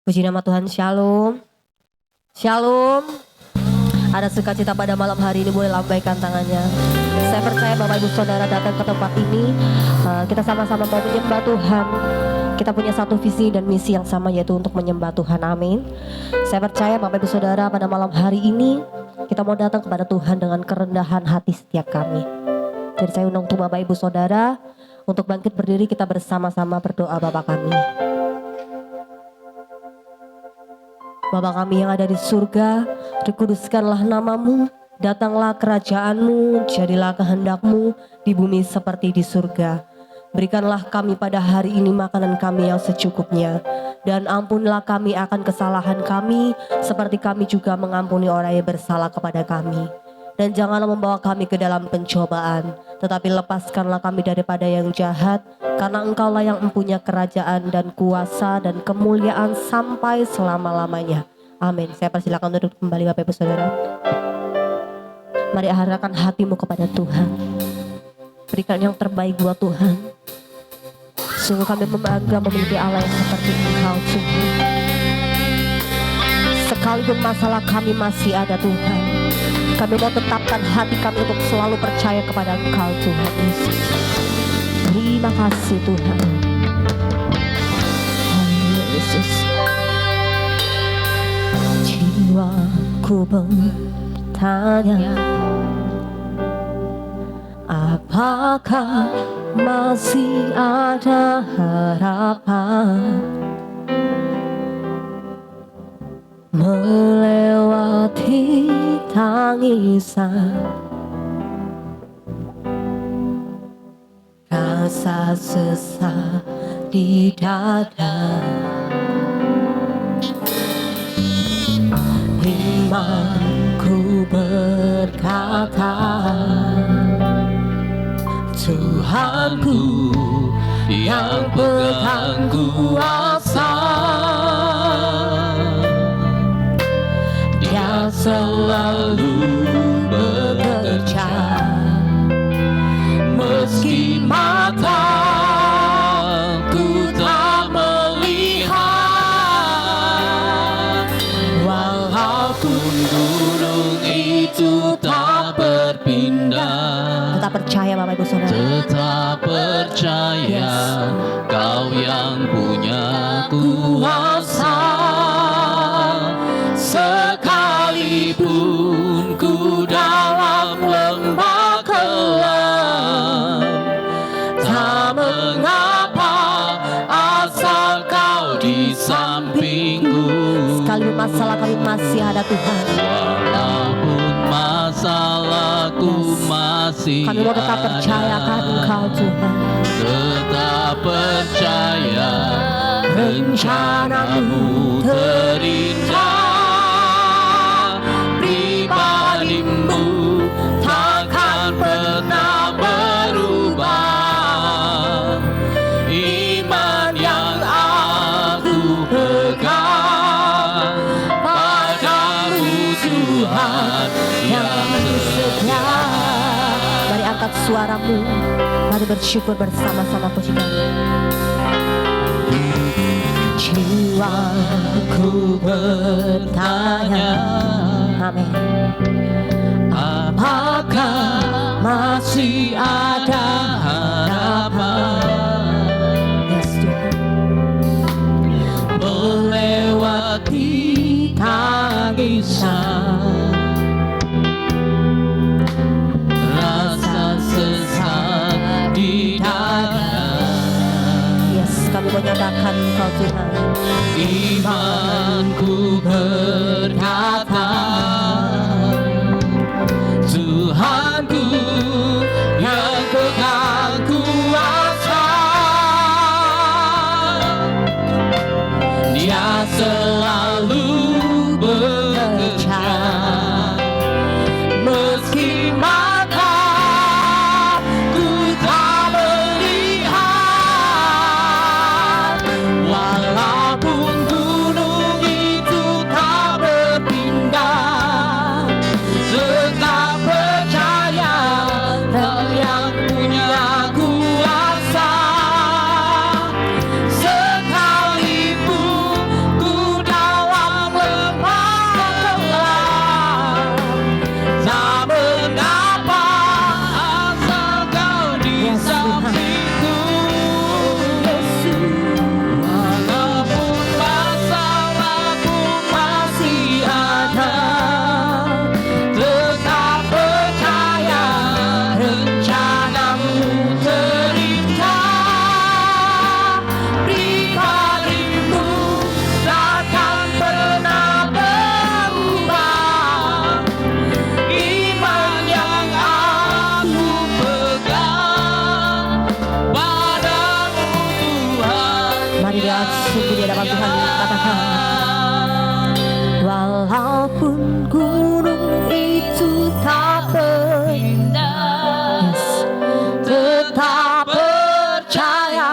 Puji nama Tuhan, shalom. Shalom. Ada sukacita pada malam hari ini, boleh lambaikan tangannya. Saya percaya Bapak Ibu Saudara datang ke tempat ini, kita sama-sama mau menyembah Tuhan. Kita punya satu visi dan misi yang sama, yaitu untuk menyembah Tuhan, amin. Saya percaya Bapak Ibu Saudara pada malam hari ini kita mau datang kepada Tuhan dengan kerendahan hati setiap kami. Jadi saya undang untuk Bapak Ibu Saudara untuk bangkit berdiri, kita bersama-sama berdoa. Bapa kami, Bapa kami yang ada di surga, dikuduskanlah namamu, datanglah kerajaanmu, jadilah kehendakmu di bumi seperti di surga. Berikanlah kami pada hari ini makanan kami yang secukupnya, dan ampunlah kami akan kesalahan kami, seperti kami juga mengampuni orang yang bersalah kepada kami. Dan janganlah membawa kami ke dalam pencobaan, tetapi lepaskanlah kami daripada yang jahat, karena Engkaulah yang mempunyai kerajaan dan kuasa dan kemuliaan sampai selama-lamanya. Amin. Saya persilakan duduk kembali Bapak Ibu Saudara. Mari arahkan hatimu kepada Tuhan. Berikan yang terbaik buat Tuhan. Sungguh kami bangga memiliki Allah yang seperti Engkau Tuhan. Sekalipun masalah kami masih ada Tuhan, kami mau tetapkan hati kami untuk selalu percaya kepada Engkau Tuhan Yesus. Terima kasih Tuhan. Haleluya Yesus. Jiwaku bertanya, apakah masih ada harapan melewati tangisan, rasa sesak di dada. Imanku berkata, Tuhanku yang pegang kuasa, Dia selalu bekerja, meski mataku tak melihat, walaupun gunung itu tak berpindah. Tetap percaya Bapak Ibu Saudara. Tetap percaya, yes. Kau yang punya kuasa. Sekalipun ku dalam lembah kelam, tak mengapa asal Kau di sampingku. Sekalipun masalah kami masih ada Tuhan, walaupun masalahku masih kami mau tetap percaya akan Engkau Tuhan. Tetap percaya rencanamu terindah, pribadimu takkan pernah berubah. Iman yang aku pegang padamu Tuhan yang setia. Mari angkat suaramu, mari bersyukur bersama-sama, puji kami. Jiwaku bertanya, amin, apakah masih ada harapan, yes, Tuhan, melewati tangisan, rasa sesak di dada. yes, kami menyatakan Engkau Tuhan. Imanku berkata, Tuhanku yang pegang kuasa, Dia selalu bekerja, meski mataku tak melihat, walaupun gunung itu tak berpindah, tetap percaya Mari dengan sungguh di hadapan Tuhan katakan, walaupun gunung itu tak berindah, tetap percaya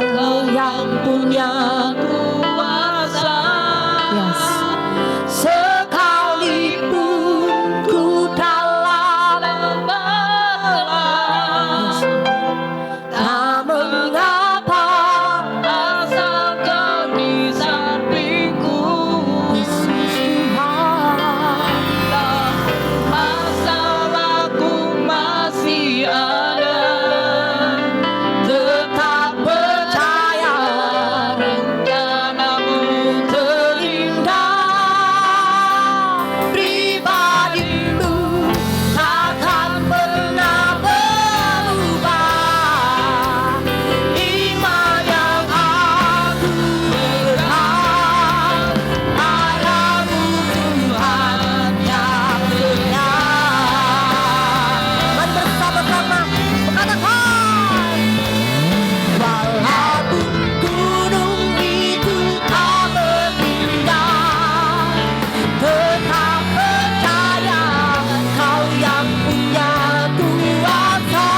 Kau yang punya kuasa. sekalipun ku dalam Balas tak mengapa, asal Kau di sampingku. Yesus Tuhan. Masalahku masih ada, Tetap percaya rencanamu terindah, pribadimu takkan pernah berubah. Iman yang aku pegang padamu Tuhan yang benar. Mari bersama-sama katakan, walaupun gunung itu tak berindah, tetap percaya Kau yang punya kuasa.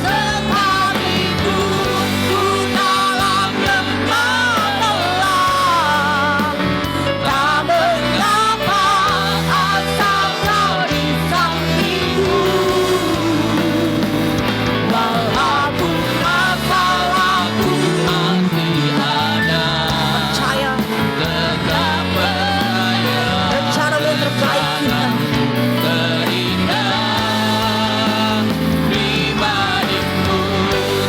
Sekalipun ku dalam lembah gelap, tak mengapa asal Kau di sampingku. Walaupun masalahku masih ada, percaya tetap percaya rencana-Mu yang terbaik Tuhan. terindah. Pribadimu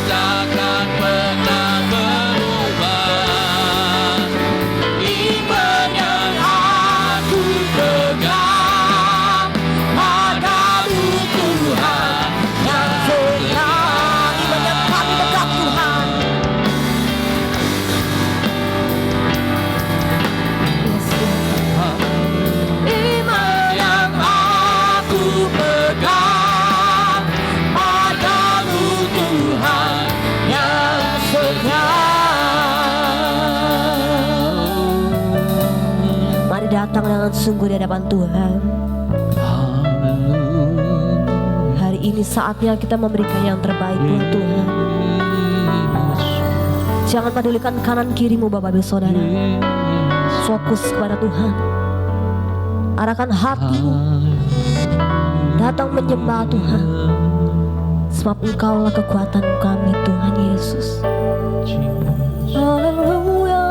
takkan pernah berubah. Iman yang aku pegang padamu Tuhan yang benar. Iman yang kami pegang Tuhan. Yes, Tuhan. Iman yang aku pegang padamu Tuhan yang setia. Mari datang dengan sungguh di hadapan Tuhan. Hari ini saatnya kita memberikan yang terbaik buat Tuhan. Jangan pedulikan kanan kirimu Bapak Ibu Saudara. Fokus kepada Tuhan. Arahkan hatimu. Datang menyembah Tuhan. Sebab Engkaulah kekuatan kami Tuhan Yesus. Haleluya.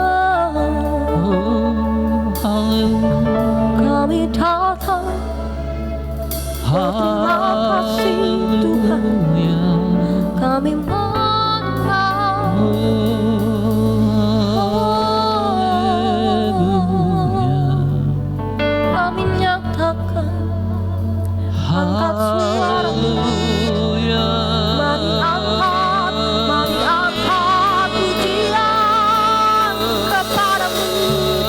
Kami datang. Terima kasih Tuhan. Kami menyembah. Kami nyatakan. Angkat suaramu. Mari angkat pujian kepadamu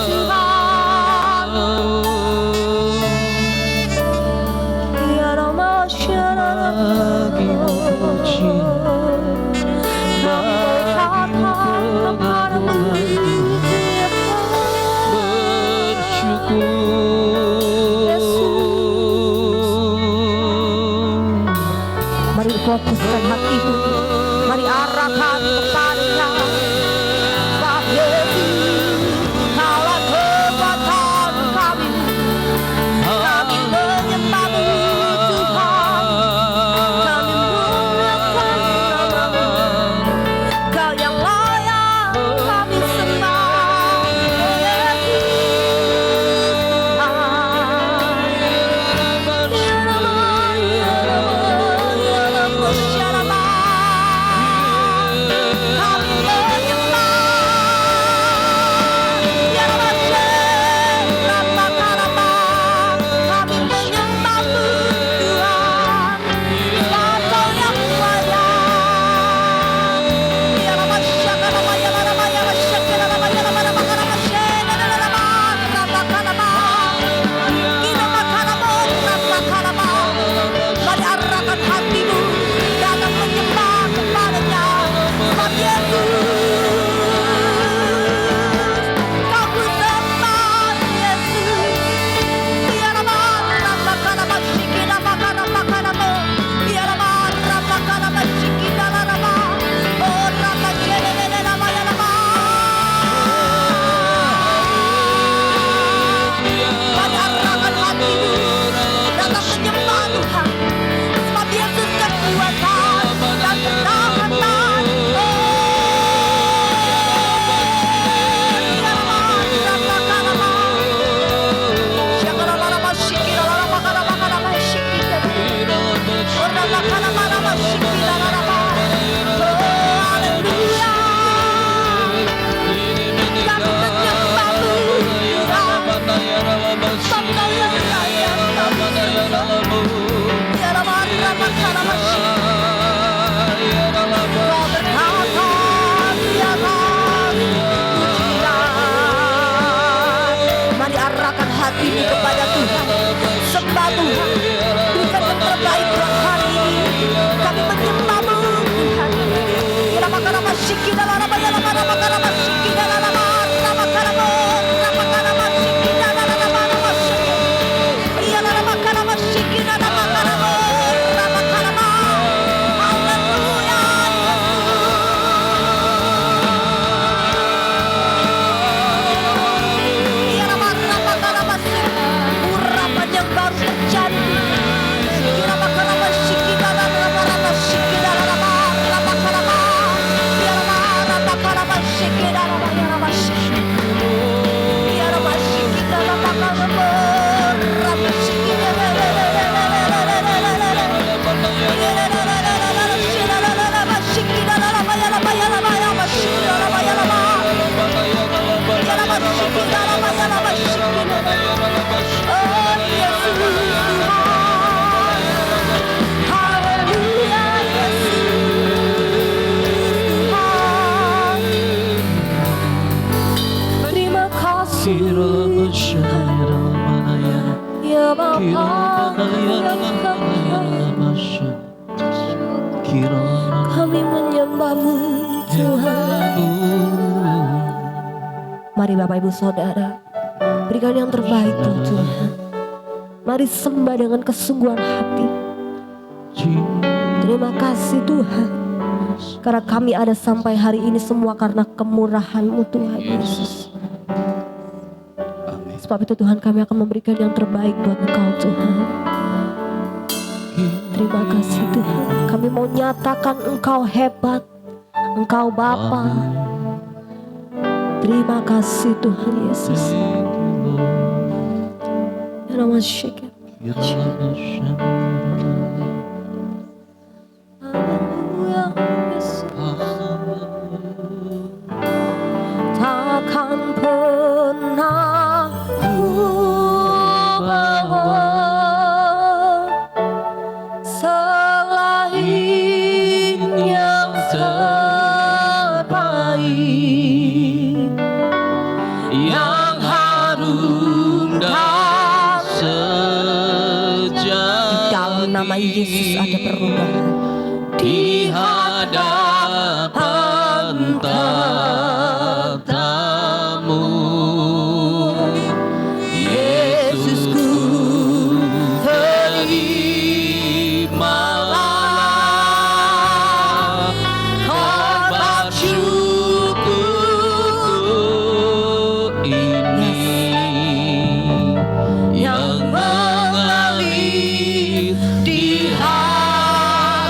Tuhan. Ya Rama Syarana. hatimu kepada Tuhan. Sembah Tuhan, berikan yang terbaik buat hari ini. Kami menyembah-Mu Tuhan. Urapan yang baru terjadi. Terima kasih ya Bapa, kami menyembah-Mu Tuhan. Mari Bapak Ibu Saudara, berikan yang terbaik buat Tuhan. Mari sembah dengan kesungguhan hati. Terima kasih Tuhan, karena kami ada sampai hari ini semua karena kemurahan-Mu Tuhan Yesus. Sebab itu Tuhan, kami akan memberikan yang terbaik buat Engkau Tuhan. Terima kasih Tuhan, kami mau nyatakan Engkau hebat, Engkau Bapa. Terima kasih Tuhan Yesus. Nama syukur. Haleluya Yesus. Takkan pernah ku bawa selain yang terbaik, yang harum dan sejati. di dalam nama Yesus ada perubahan. Di hadapan tatamu, Yesusku, terimalah korban syukurku ini yang mengalir di hati.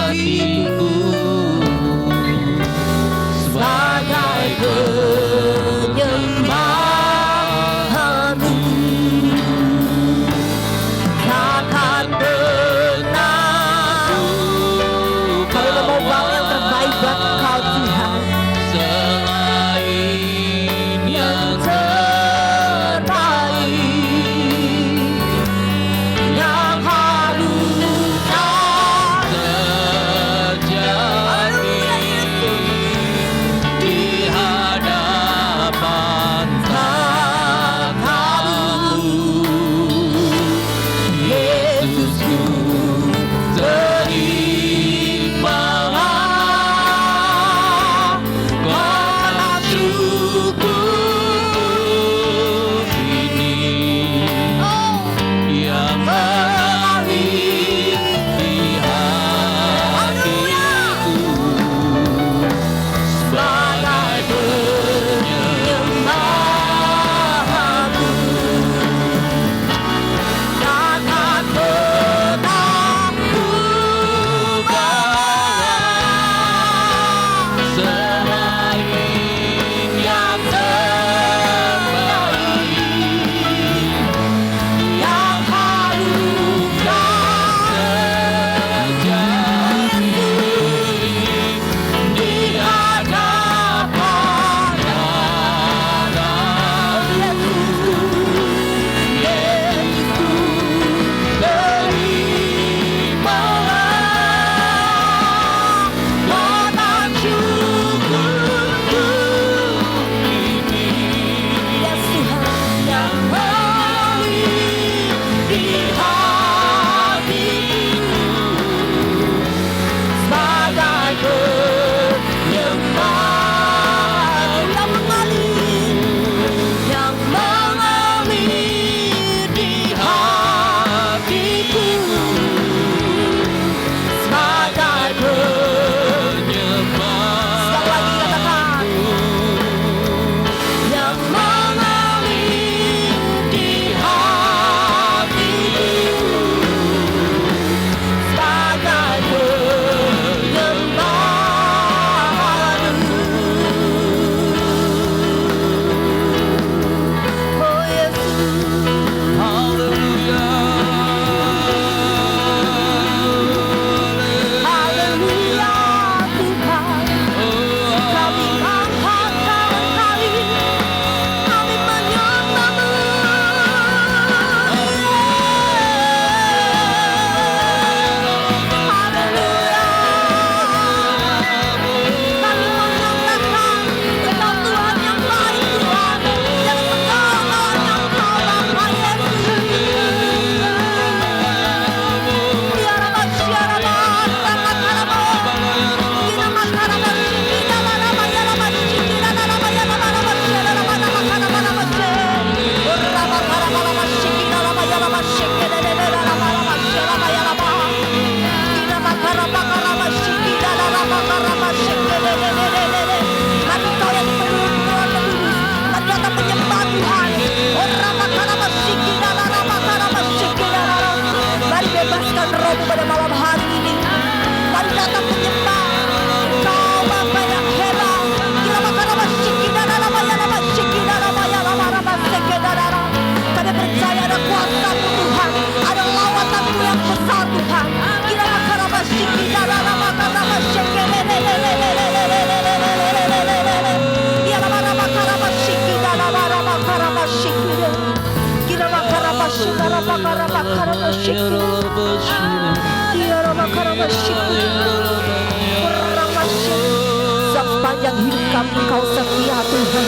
sepanjang hidup kami Engkau setia Tuhan.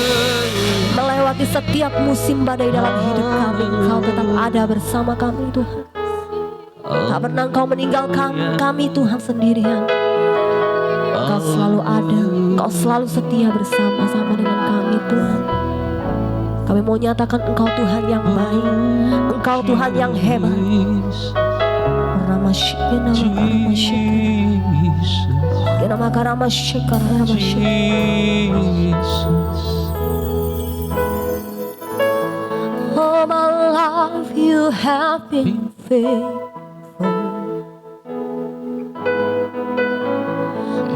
Melewati setiap musim badai dalam hidup kami, Engkau tetap ada bersama kami Tuhan. Tak pernah Engkau meninggalkan kami Tuhan sendirian. Engkau selalu ada, Engkau selalu setia bersama-sama dengan kami Tuhan. Kami mau nyatakan Engkau Tuhan yang baik, Engkau Tuhan yang hebat. Oh my life you have been faithful.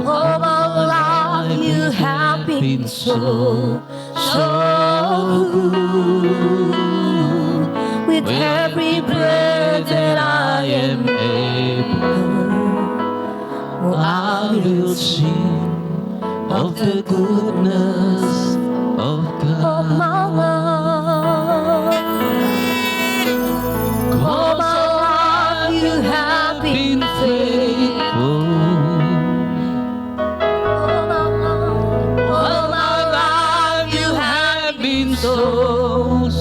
Oh my life you have been so good. With every breath that I am able, I will sing of the goodness of God. of my life. All my life you have been faithful. All my life you have been so good.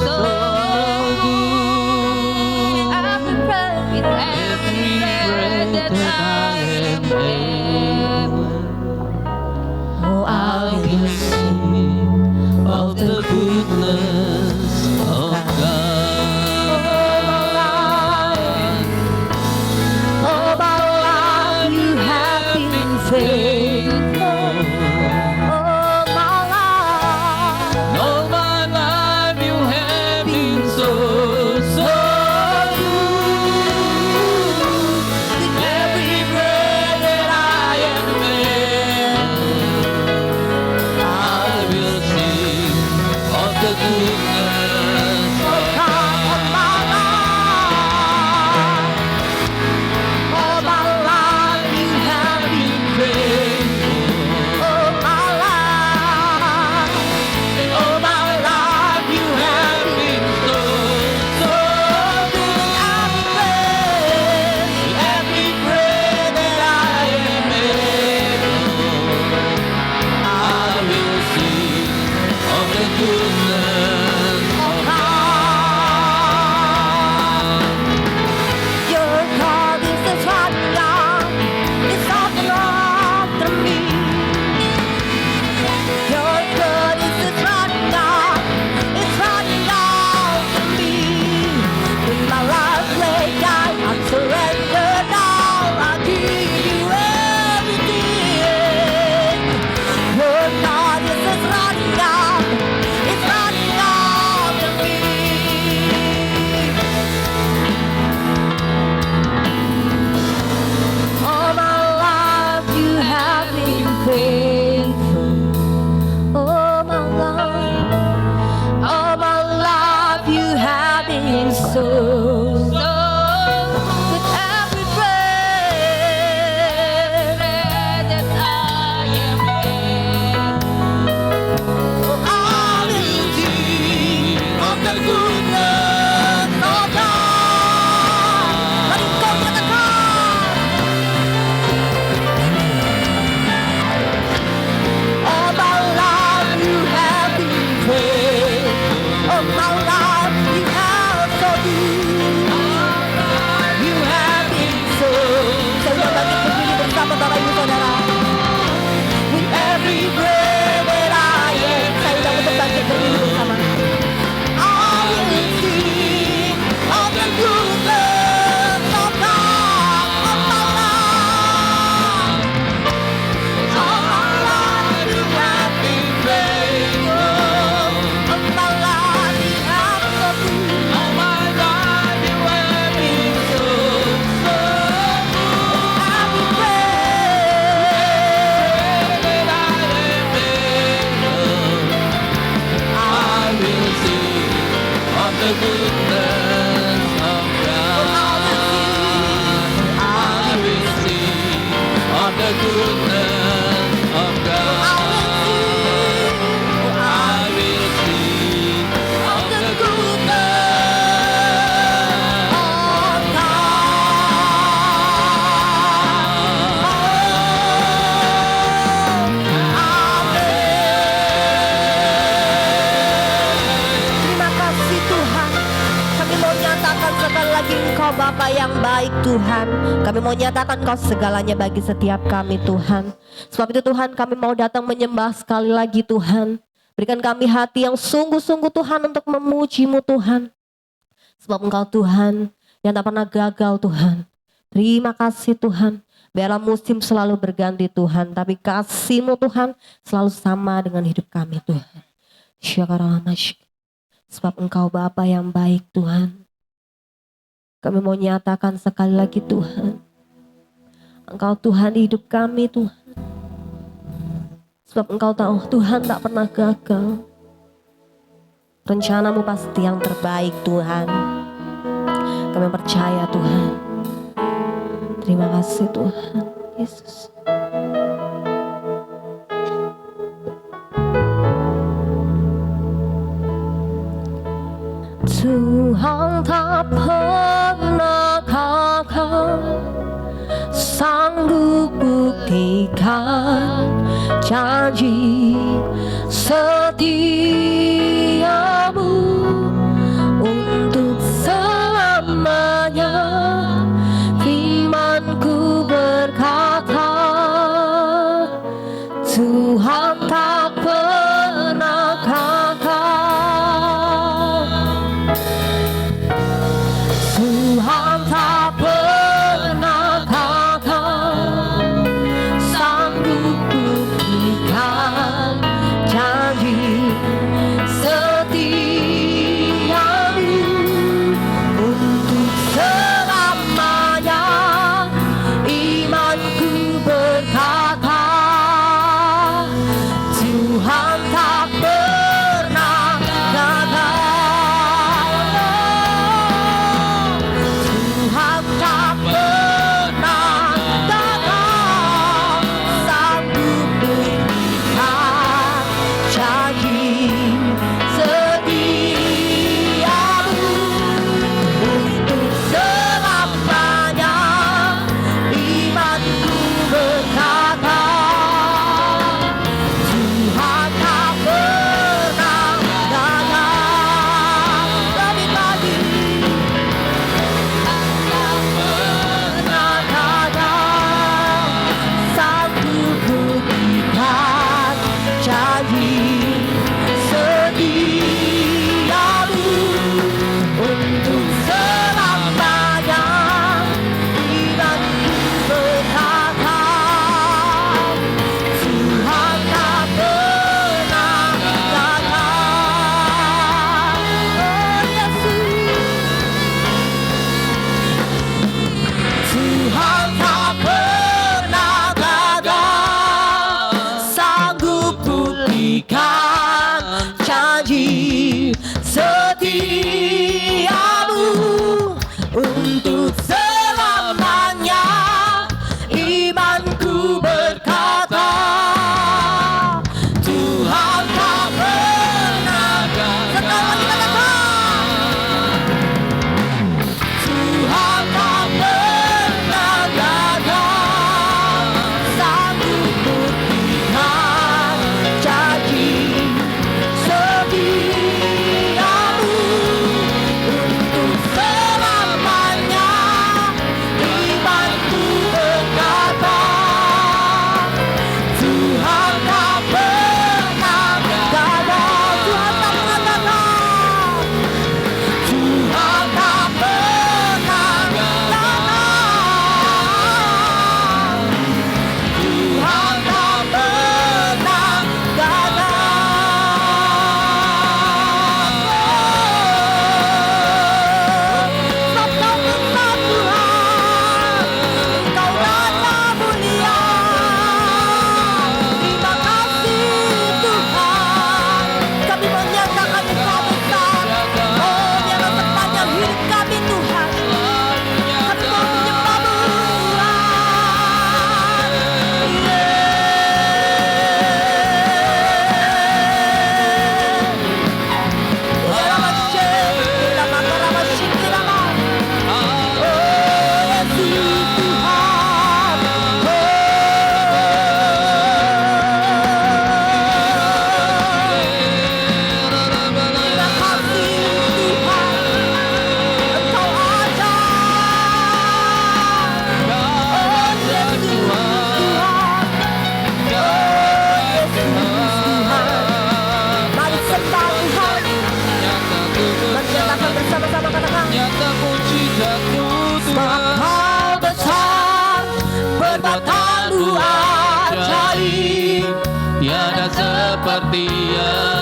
Every breath that I am able, Oh, I will sing of the goodness of God. all my life you have been faithful. All my life. All my life you have been so good. Every breath that I am able, I will sing of the goodness of All my life. All my life you have been faithful. All my life. All my life you have been so good. Every breath that I am able, I will sing of the goodness Bapa yang baik Tuhan, kami mau nyatakan Kau segalanya bagi setiap kami Tuhan. Sebab itu Tuhan, kami mau datang menyembah sekali lagi Tuhan. Berikan kami hati yang sungguh-sungguh Tuhan untuk memuji-Mu Tuhan. Sebab Engkau Tuhan yang tak pernah gagal Tuhan. Terima kasih Tuhan. Biarlah musim selalu berganti Tuhan, tapi kasih-Mu Tuhan selalu sama dengan hidup kami Tuhan. Sebab Engkau Bapa yang baik Tuhan. Kami mau nyatakan sekali lagi Tuhan, Engkau Tuhan di hidup kami Tuhan. Sebab Engkau tahu Tuhan tak pernah gagal. Rencana-Mu pasti yang terbaik Tuhan. Kami percaya Tuhan. Terima kasih Tuhan Yesus. Tuhan tak pernah gagal, sanggup buktikan janji setiamu untuk selamanya. Imanku berkata, Tuhan tak pernah gagal. Tuhan tak pernah gagal, sanggup buktikan janji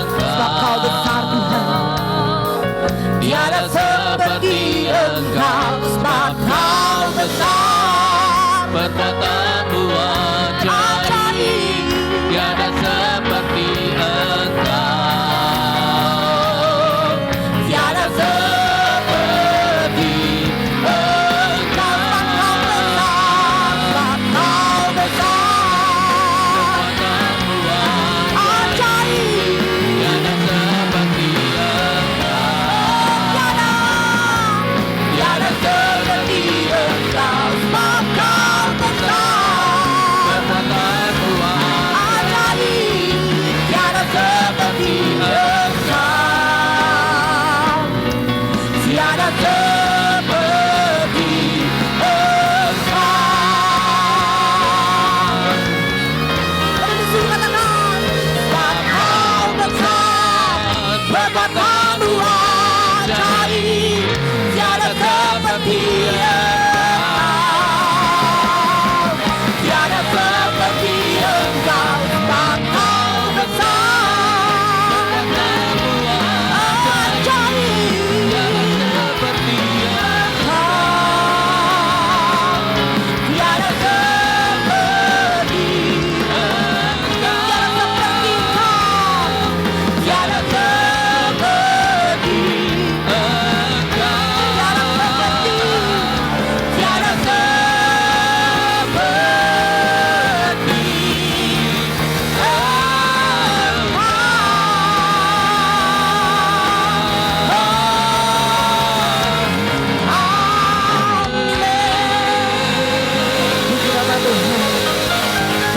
Sebab Kau besar Tuhan, tiada seperti Engkau. Sebab Kau besar, Perkataanmu ajaib, tiada seperti Engkau. tiada seperti Engkau. Sebab Kau besar, Perkataanmu ajaib, tiada seperti Engkau. tiada seperti Engkau. Sebab Kau besar, Perkataanmu ajaib, tiada seperti Engkau. Tiada seperti Engkau. Kami disuruh katakan, sebab Kau besar, perkataanmu ajaib, tiada seperti Engkau. Tiada seperti Engkau. Sebab Kau besar, ajaib, seperti tiada seperti tiada seperti tiada seperti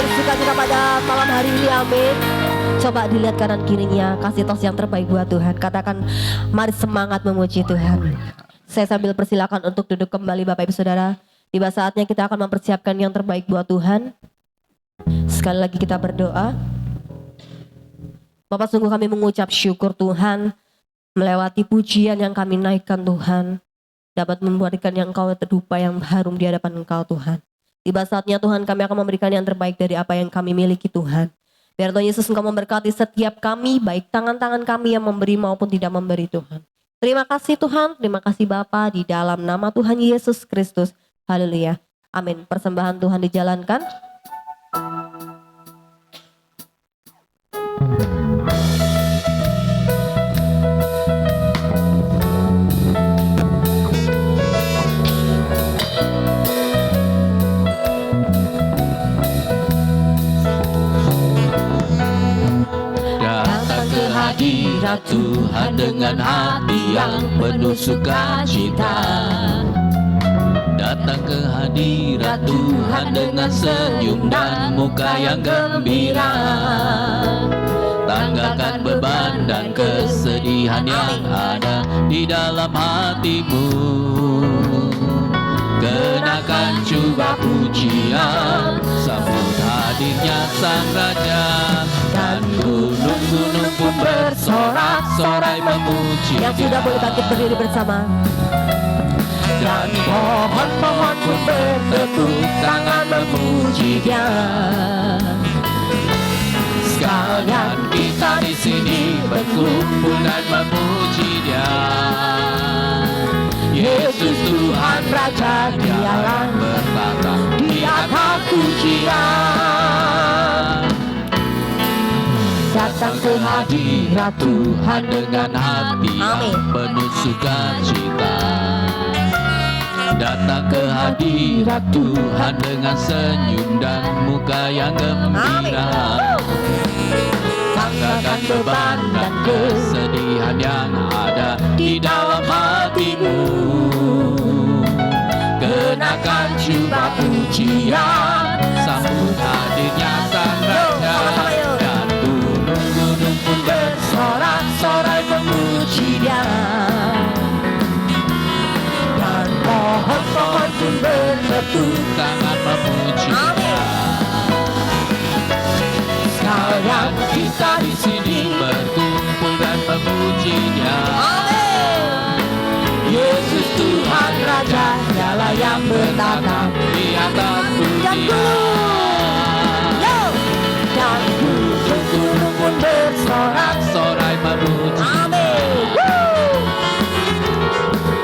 Bersukacita pada malam hari ini, amin. Coba dilihat kanan kirinya, kasih tos yang terbaik buat Tuhan. Katakan, mari semangat memuji Tuhan. Saya sambil persilakan untuk duduk kembali Bapak Ibu Saudara. Tiba saatnya kita akan mempersiapkan yang terbaik buat Tuhan. Sekali lagi kita berdoa. Bapak, sungguh kami mengucap syukur Tuhan, melewati pujian yang kami naikkan Tuhan, dapat memberikan yang Engkau terdupa yang harum di hadapan Engkau Tuhan. Tiba saatnya Tuhan, kami akan memberikan yang terbaik dari apa yang kami miliki Tuhan. Biar Tuhan Yesus Engkau memberkati setiap kami, baik tangan-tangan kami yang memberi maupun tidak memberi Tuhan. Terima kasih Tuhan, terima kasih Bapa, di dalam nama Tuhan Yesus Kristus. Haleluya. Amin. Persembahan Tuhan dijalankan. Datang ke hadirat Tuhan dengan hati yang penuh sukacita. Datang ke hadirat Tuhan dengan senyum dan muka yang gembira. Tanggalkan beban dan kesedihan yang ada di dalam hatimu. Kenakan jubah pujian, sambut hadirnya Sang Raja. Dan gunung-gunung pun bersorak-sorai memuji Yang sudah boleh bangkit berdiri bersama. Dan pohon-pohon pun bertepuk tangan memuji Dia. Sekalian kita di sini berkumpul dan memuji Dia. Yesus Tuhan Raja, Dialah bertata di atas pujian. Datang ke hadirat Tuhan dengan hati yang penuh sukacita. Datang ke hadirat Tuhan dengan senyum dan muka yang gembira. Tanggalkan beban dan kesedihan yang ada di dalam hatimu. Kenakan jubah pujian, sambut hadirnya Sang Raja. Dan gunung-gunung pun bersorak-sorai memuji Dia. Dan pohon-pohon pun bertepuk tangan memuji Dia. Sekalian kita di sini berkumpul dan memuji Dia. Yesus Tuhan Raja, Dialah yang bertata di atas pujian. Dan gunung-gunung pun bersorak sorak-sorai memuji. Amin.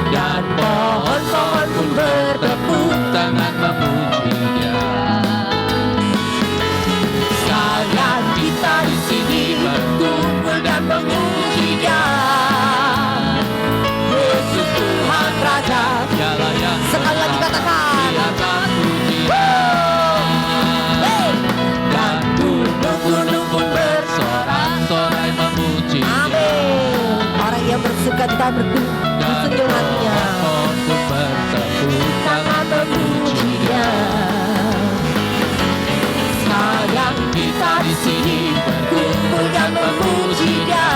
Dan pohon-pohon pun bertepuk tangan memuji-Nya. Sekalian kita di sini berkumpul dan memuji-Nya. Yesus Tuhan Raja, Dialah yang Sekali lagi katakan. di atas pujian. Dan gunung-gunung pun bersorak-sorai memuji. Amin. Orang yang bersuka cita bersenyum hatinya. Pohon pun bertepuk tangan memuji-Nya. Sayang kita di sini berkumpul dan memuji-Nya.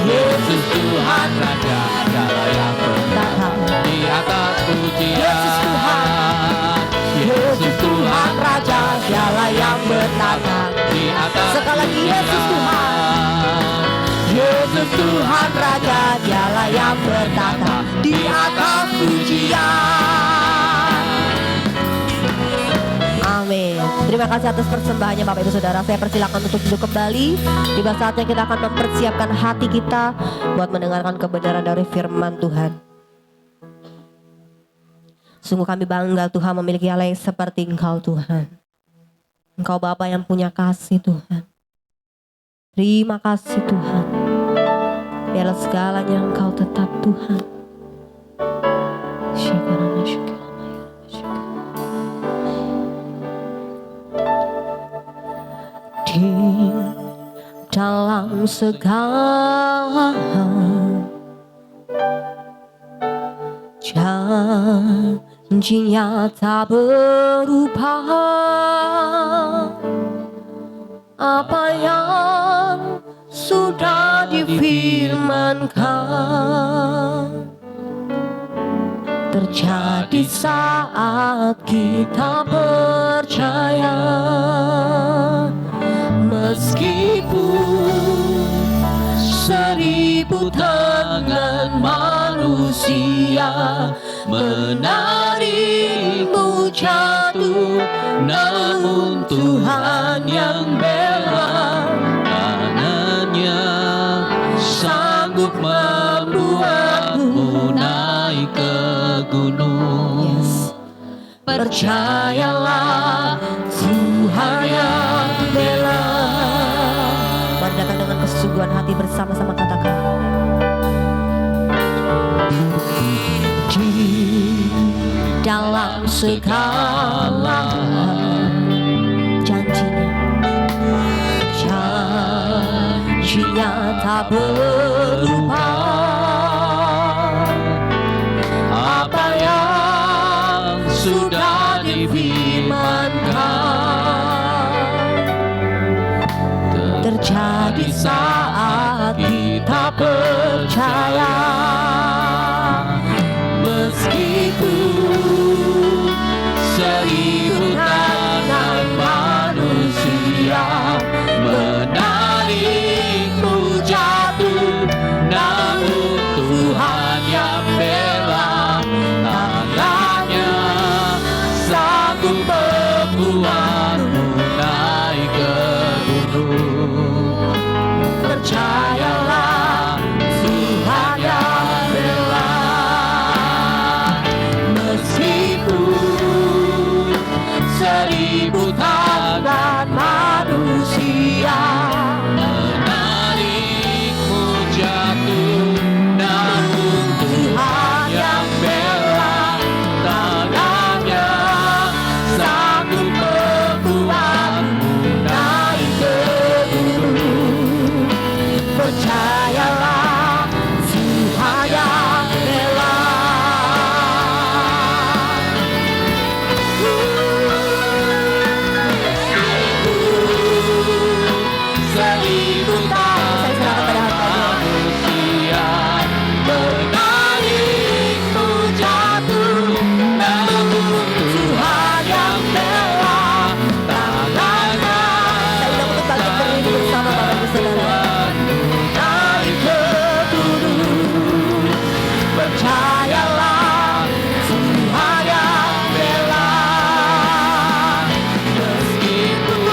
Yesus Tuhan Raja, Dialah yang bertata di atas pujian. Yesus Tuhan, Yesus Tuhan Raja, Dialah yang bertata di atas sekali lagi. Yesus Tuhan, Yesus Tuhan Raja, Dialah yang bertata di atas pujian. Amin. Terima kasih atas persembahannya Bapak Ibu Saudara. Saya persilakan untuk duduk kembali. Tiba saatnya kita akan mempersiapkan hati kita buat mendengarkan kebenaran dari firman Tuhan. Sungguh kami bangga Tuhan memiliki Allah yang seperti Engkau Tuhan. Engkau Bapa yang punya kasih Tuhan. Terima kasih Tuhan. Biarlah segalanya Engkau tetap Tuhan. Di dalam segala janjinya tak berubah. Apa yang sudah difirmankan terjadi saat kita percaya. Meskipun 1000 tangan manusia menarikmu jatuh, namun Tuhan yang bela tangannya sanggup membuatmu naik ke gunung. Percayalah Tuhan yang bela. Mari datang dengan kesungguhan hati bersama-sama katakan. Di dalam segala janjinya tak berubah. Apa yang sudah difirmankan terjadi saat kita percaya. Meskipun 1000 tangan manusia menarikmu jatuh, namun Tuhan yang bela tangannya sanggup membuatmu naik ke gunung. Percayalah Tuhan yang bela. Meskipun 1000 tangan manusia menarikmu jatuh, namun Tuhan yang bela tangannya sanggup membuatmu naik ke gunung. Percayalah Tuhan yang bela. 1000 tangan manusia menarikmu jatuh, namun Tuhan yang bela tangannya sanggup membuatmu naik ke gunung. Percayalah Tuhan yang bela. Meskipun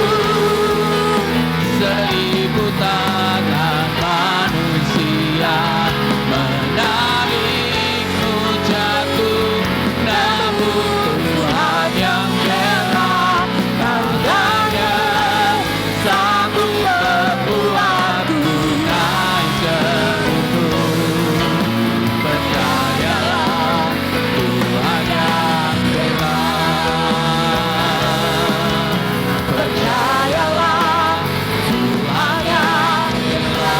1000 tangan manusia menangikku jatuh, namun Tuhan yang bela tangannya sanggup membuatku naik seungguh. Percayalah Tuhan yang bela. Percayalah Tuhan yang bela.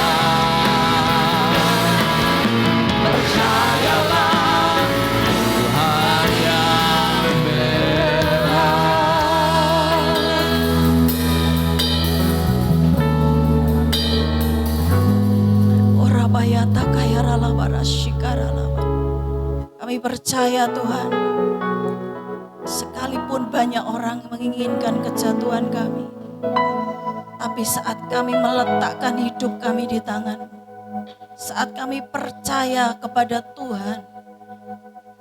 Percayalah Tuhan yang bela. Ora bayata kaya rala barashikara lama. Kami percaya Tuhan, sekalipun banyak orang menginginkan kejatuhan kami, tapi saat kami meletakkan hidup kami di tangan, saat kami percaya kepada Tuhan,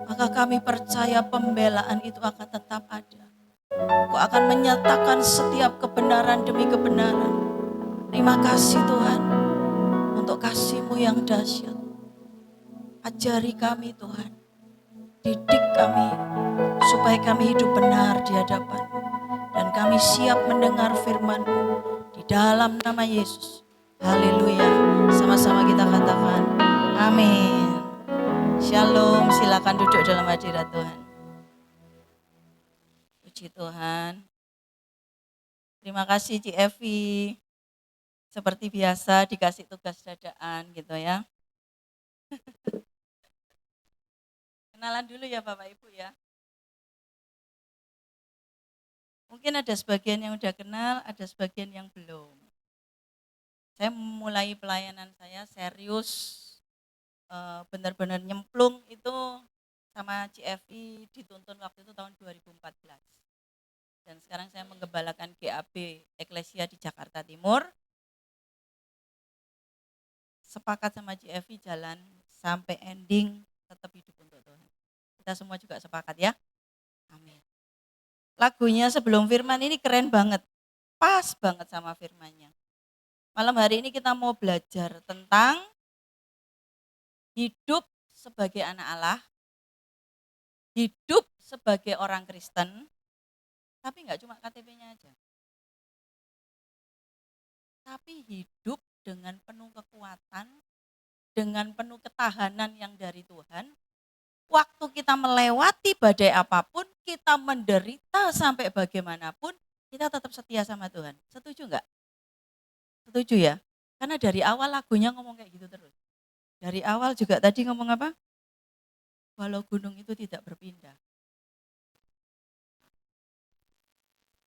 maka kami percaya pembelaan itu akan tetap ada. Kau akan menyatakan setiap kebenaran demi kebenaran. Terima kasih Tuhan untuk kasih-Mu yang dahsyat. Ajari kami Tuhan, didik kami supaya kami hidup benar di hadapan-Mu. Dan kami siap mendengar firman-Mu di dalam nama Yesus. Haleluya. Sama-sama kita katakan amin. Shalom, silakan duduk dalam hadirat Tuhan. Puji Tuhan. Terima kasih Ci Evi. Seperti biasa dikasih tugas dadaan gitu ya. Kenalan dulu ya Bapak Ibu ya. Mungkin ada sebagian yang udah kenal, ada sebagian yang belum. Saya mulai pelayanan saya serius, benar-benar nyemplung itu sama CFI dituntun waktu itu tahun 2014. Dan sekarang saya menggembalakan GAB Eklesia di Jakarta Timur. Sepakat sama CFI jalan sampai ending, tetap hidup untuk Tuhan. Kita semua juga sepakat ya. Amin. Lagunya sebelum firman ini keren banget. Pas banget sama firmannya. Malam hari ini kita mau belajar tentang hidup sebagai anak Allah, hidup sebagai orang Kristen, tapi enggak cuma KTP-nya aja. Tapi hidup dengan penuh kekuatan, dengan penuh ketahanan yang dari Tuhan. Waktu kita melewati badai apapun, kita menderita sampai bagaimanapun, kita tetap setia sama Tuhan. Setuju enggak? Setuju ya? Karena dari awal lagunya ngomong kayak gitu terus. Dari awal juga tadi ngomong apa? Walau gunung itu tidak berpindah.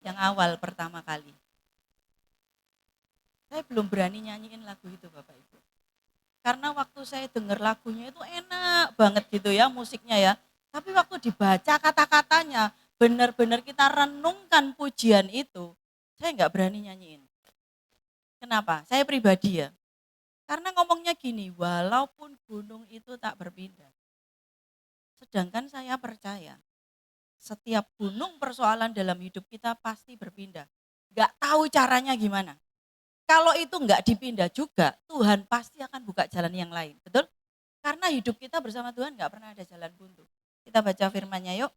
Yang awal pertama kali. Saya belum berani nyanyiin lagu itu Bapak Ibu. Karena waktu saya dengar lagunya itu enak banget gitu ya musiknya ya. Tapi waktu dibaca kata-katanya, benar-benar kita renungkan pujian itu, saya nggak berani nyanyiin. Kenapa? Saya pribadi ya. Karena ngomongnya gini, walaupun gunung itu tak berpindah. Sedangkan saya percaya, setiap gunung persoalan dalam hidup kita pasti berpindah. Nggak tahu caranya gimana. Kalau itu nggak dipindah juga, Tuhan pasti akan buka jalan yang lain. Betul? Karena hidup kita bersama Tuhan nggak pernah ada jalan buntu. Kita baca firman-Nya yuk.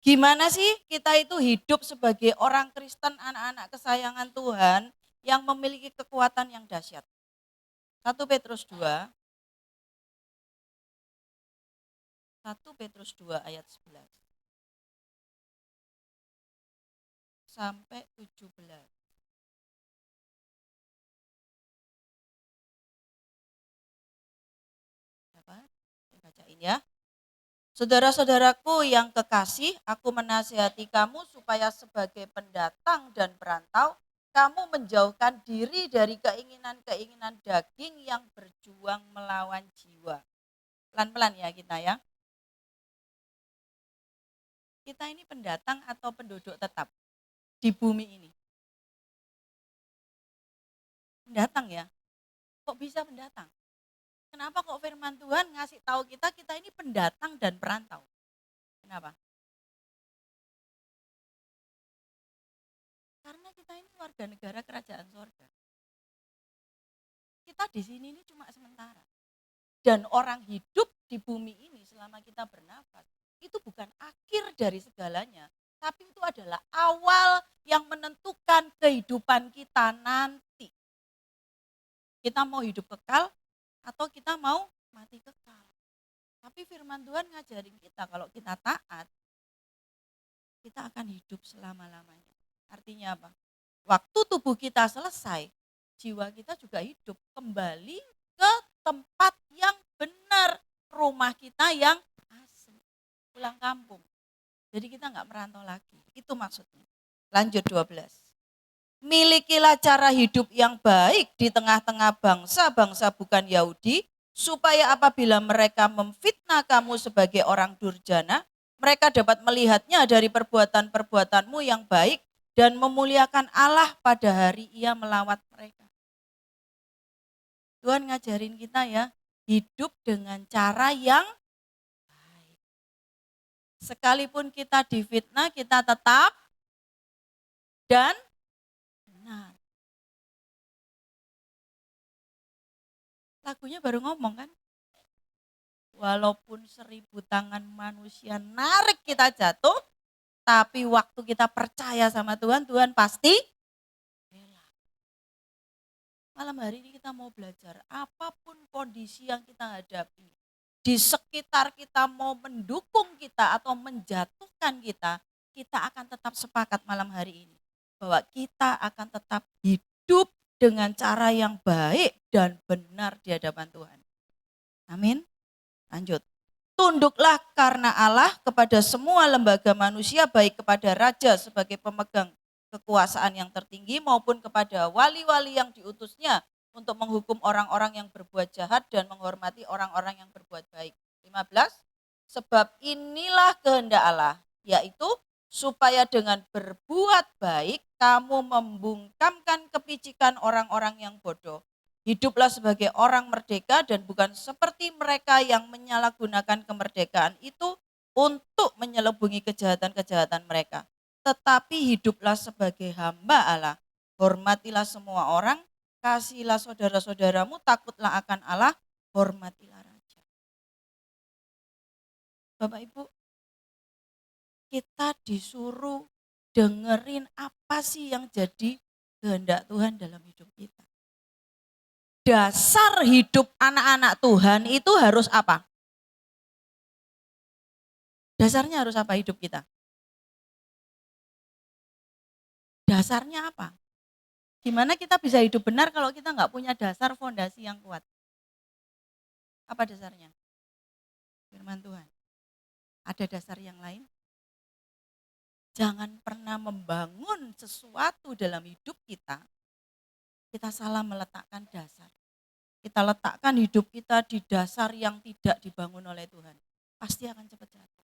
Gimana sih kita itu hidup sebagai orang Kristen, anak-anak kesayangan Tuhan yang memiliki kekuatan yang dahsyat. 1 Petrus 2 ayat 11 sampai 17. Saya bacain ya. Saudara-saudaraku yang kekasih, aku menasihati kamu supaya sebagai pendatang dan perantau, kamu menjauhkan diri dari keinginan-keinginan daging yang berjuang melawan jiwa. Pelan-pelan ya kita ya. Kita ini pendatang atau penduduk tetap di bumi ini? Pendatang ya. Kok bisa pendatang? Kenapa kok firman Tuhan ngasih tahu kita ini pendatang dan perantau? Kenapa? Karena kita ini warga negara kerajaan sorga. kita di sini ini cuma sementara. Dan orang hidup di bumi ini selama kita bernafas, itu bukan akhir dari segalanya. Tapi itu adalah awal yang menentukan kehidupan kita nanti. Kita mau hidup kekal atau kita mau mati kekal. Tapi firman Tuhan ngajarin kita kalau kita taat, kita akan hidup selama-lamanya. Artinya apa? Waktu tubuh kita selesai, jiwa kita juga hidup kembali ke tempat yang benar, rumah kita yang asli, pulang kampung. Jadi kita nggak merantau lagi, itu maksudnya. Lanjut 12. Milikilah cara hidup yang baik di tengah-tengah bangsa-bangsa bukan Yahudi, supaya apabila mereka memfitnah kamu sebagai orang durjana, mereka dapat melihatnya dari perbuatan-perbuatanmu yang baik dan memuliakan Allah pada hari Ia melawat mereka. Tuhan ngajarin kita ya, hidup dengan cara yang baik. Sekalipun kita difitnah, kita tetap dan benar. Lagunya baru ngomong kan? Walaupun 1000 tangan manusia narik kita jatuh, tapi waktu kita percaya sama Tuhan, Tuhan pasti bela. Malam hari ini kita mau belajar, apapun kondisi yang kita hadapi, di sekitar kita mau mendukung kita atau menjatuhkan kita akan tetap sepakat malam hari ini. Bahwa kita akan tetap hidup dengan cara yang baik dan benar di hadapan Tuhan. Amin. Lanjut. Tunduklah karena Allah kepada semua lembaga manusia, baik kepada raja sebagai pemegang kekuasaan yang tertinggi maupun kepada wali-wali yang diutusnya untuk menghukum orang-orang yang berbuat jahat dan menghormati orang-orang yang berbuat baik. 15. Sebab inilah kehendak Allah, yaitu supaya dengan berbuat baik kamu membungkamkan kepicikan orang-orang yang bodoh. Hiduplah sebagai orang merdeka dan bukan seperti mereka yang menyalahgunakan kemerdekaan itu untuk menyelubungi kejahatan-kejahatan mereka. Tetapi hiduplah sebagai hamba Allah. Hormatilah semua orang, kasihilah saudara-saudaramu, takutlah akan Allah, hormatilah raja. Bapak Ibu, kita disuruh dengerin apa sih yang jadi kehendak Tuhan dalam hidup kita. Dasar hidup anak-anak Tuhan itu harus apa? Dasarnya harus apa hidup kita? Dasarnya apa? Gimana kita bisa hidup benar kalau kita nggak punya dasar fondasi yang kuat? Apa dasarnya? Firman Tuhan. Ada dasar yang lain? Jangan pernah membangun sesuatu dalam hidup kita salah meletakkan dasar. Kita letakkan hidup kita di dasar yang tidak dibangun oleh Tuhan. Pasti akan cepat jatuh.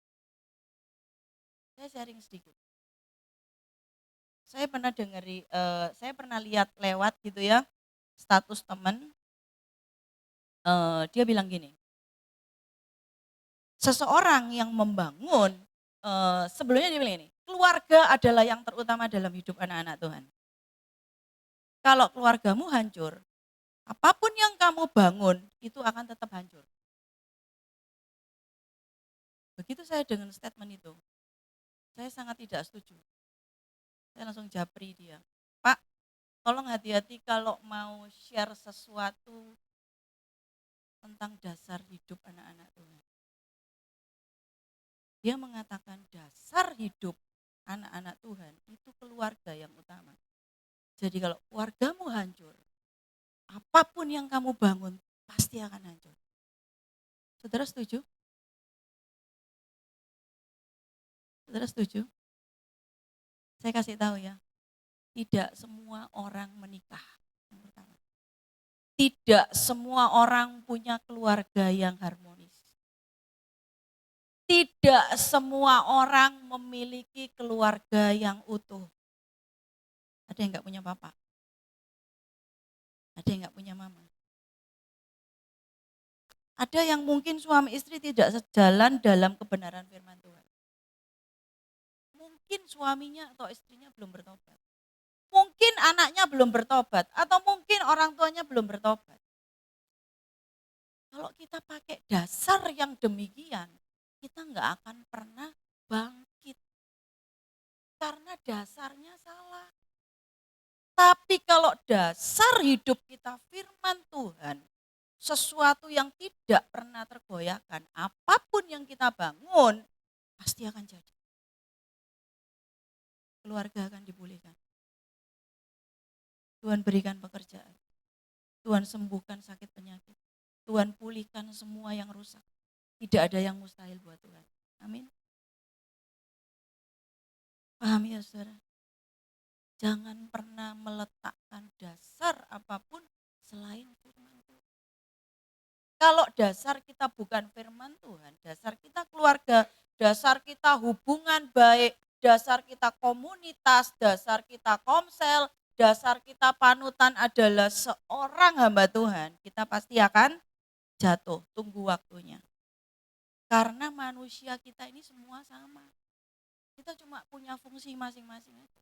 Saya sharing sedikit. Saya pernah lihat lewat gitu ya, status teman, dia bilang gini, seseorang yang membangun, sebelumnya dia bilang ini, keluarga adalah yang terutama dalam hidup anak-anak Tuhan. Kalau keluargamu hancur, apapun yang kamu bangun itu akan tetap hancur. Begitu saya dengan statement itu, saya sangat tidak setuju. Saya langsung japri dia, Pak, tolong hati-hati kalau mau share sesuatu tentang dasar hidup anak-anak Tuhan. Dia mengatakan dasar hidup anak-anak Tuhan itu keluarga yang utama. Jadi kalau keluargamu hancur, apapun yang kamu bangun pasti akan hancur. Saudara setuju? Saudara setuju? Saya kasih tahu ya, tidak semua orang menikah. Yang pertama. Tidak semua orang punya keluarga yang harmonis. Tidak semua orang memiliki keluarga yang utuh. Ada yang gak punya papa? Ada yang gak punya mama? Ada yang mungkin suami istri tidak sejalan dalam kebenaran firman Tuhan. Mungkin suaminya atau istrinya belum bertobat. Mungkin anaknya belum bertobat. Atau mungkin orang tuanya belum bertobat. Kalau kita pakai dasar yang demikian, kita nggak akan pernah bangkit. Karena dasarnya salah. Tapi kalau dasar hidup kita firman Tuhan, sesuatu yang tidak pernah tergoyahkan, apapun yang kita bangun, pasti akan jadi. Keluarga akan dipulihkan. Tuhan berikan pekerjaan. Tuhan sembuhkan sakit penyakit. Tuhan pulihkan semua yang rusak. Tidak ada yang mustahil buat Tuhan. Amin. Paham ya saudara? Jangan pernah meletakkan dasar apapun selain firman Tuhan. Kalau dasar kita bukan firman Tuhan, dasar kita keluarga, dasar kita hubungan baik, dasar kita komunitas, dasar kita komsel, dasar kita panutan adalah seorang hamba Tuhan, kita pasti akan jatuh, tunggu waktunya. Karena manusia kita ini semua sama. Kita cuma punya fungsi masing-masing aja.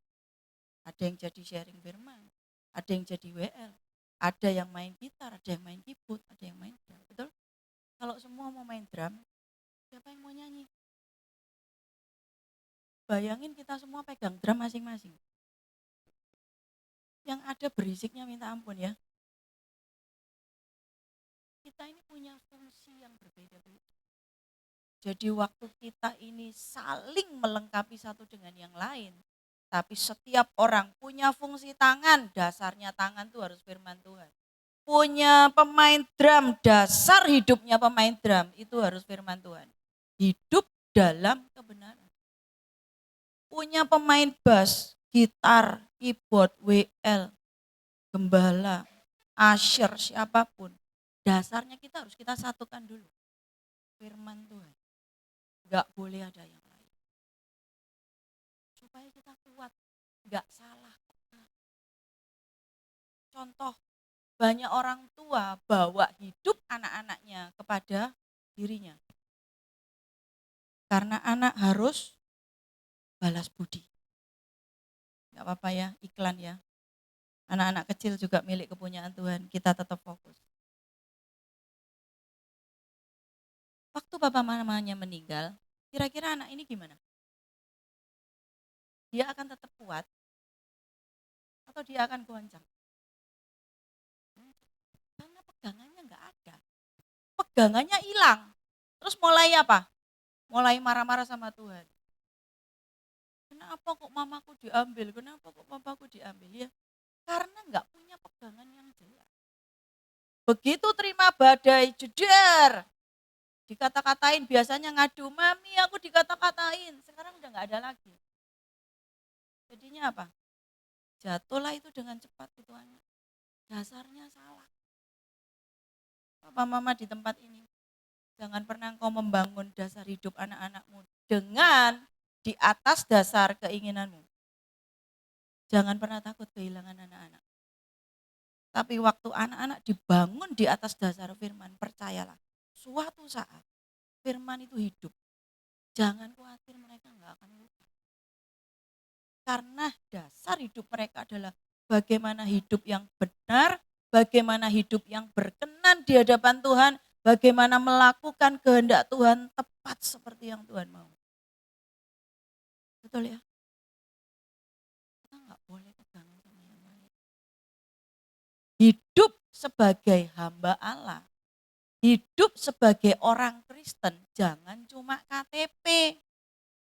Ada yang jadi sharing firman, ada yang jadi WL, ada yang main gitar, ada yang main keyboard, ada yang main drum. Betul? Kalau semua mau main drum, siapa yang mau nyanyi? Bayangin kita semua pegang drum masing-masing. Yang ada berisiknya minta ampun ya. Kita ini punya fungsi yang berbeda-beda. Jadi waktu kita ini saling melengkapi satu dengan yang lain. Tapi setiap orang punya fungsi tangan, dasarnya tangan itu harus firman Tuhan. Punya pemain drum, dasar hidupnya pemain drum itu harus firman Tuhan. Hidup dalam kebenaran. Punya pemain bass, gitar, keyboard, WL, gembala, usher, siapapun. Dasarnya kita harus kita satukan dulu. Firman Tuhan. Enggak boleh ada yang lain. Supaya kita kuat, enggak salah. Contoh, banyak orang tua bawa hidup anak-anaknya kepada dirinya. Karena anak harus balas budi. Enggak apa-apa ya, iklan ya. Anak-anak kecil juga milik kepunyaan Tuhan, kita tetap fokus. Waktu papa mamanya meninggal, kira-kira anak ini gimana? Dia akan tetap kuat atau dia akan goncang? Karena pegangannya enggak ada. Pegangannya hilang. Terus mulai apa? Mulai marah-marah sama Tuhan. Kenapa kok mamaku diambil? Kenapa kok papaku diambil? Ya, karena enggak punya pegangan yang jelas. Begitu terima badai, jeder. Dikata-katain, biasanya ngadu, mami aku dikata-katain. Sekarang udah enggak ada lagi. Jadinya apa? Jatuhlah itu dengan cepat itu anak. Dasarnya salah. Papa mama di tempat ini, jangan pernah engkau membangun dasar hidup anak-anakmu dengan di atas dasar keinginanmu. Jangan pernah takut kehilangan anak-anak. Tapi waktu anak-anak dibangun di atas dasar firman, percayalah, suatu saat firman itu hidup. Jangan khawatir, mereka enggak akan lupa. Karena dasar hidup mereka adalah bagaimana hidup yang benar, bagaimana hidup yang berkenan di hadapan Tuhan, bagaimana melakukan kehendak Tuhan tepat seperti yang Tuhan mau. Betul ya? Kita enggak boleh pegang sama yang lain. Hidup sebagai hamba Allah, hidup sebagai orang Kristen, jangan cuma KTP.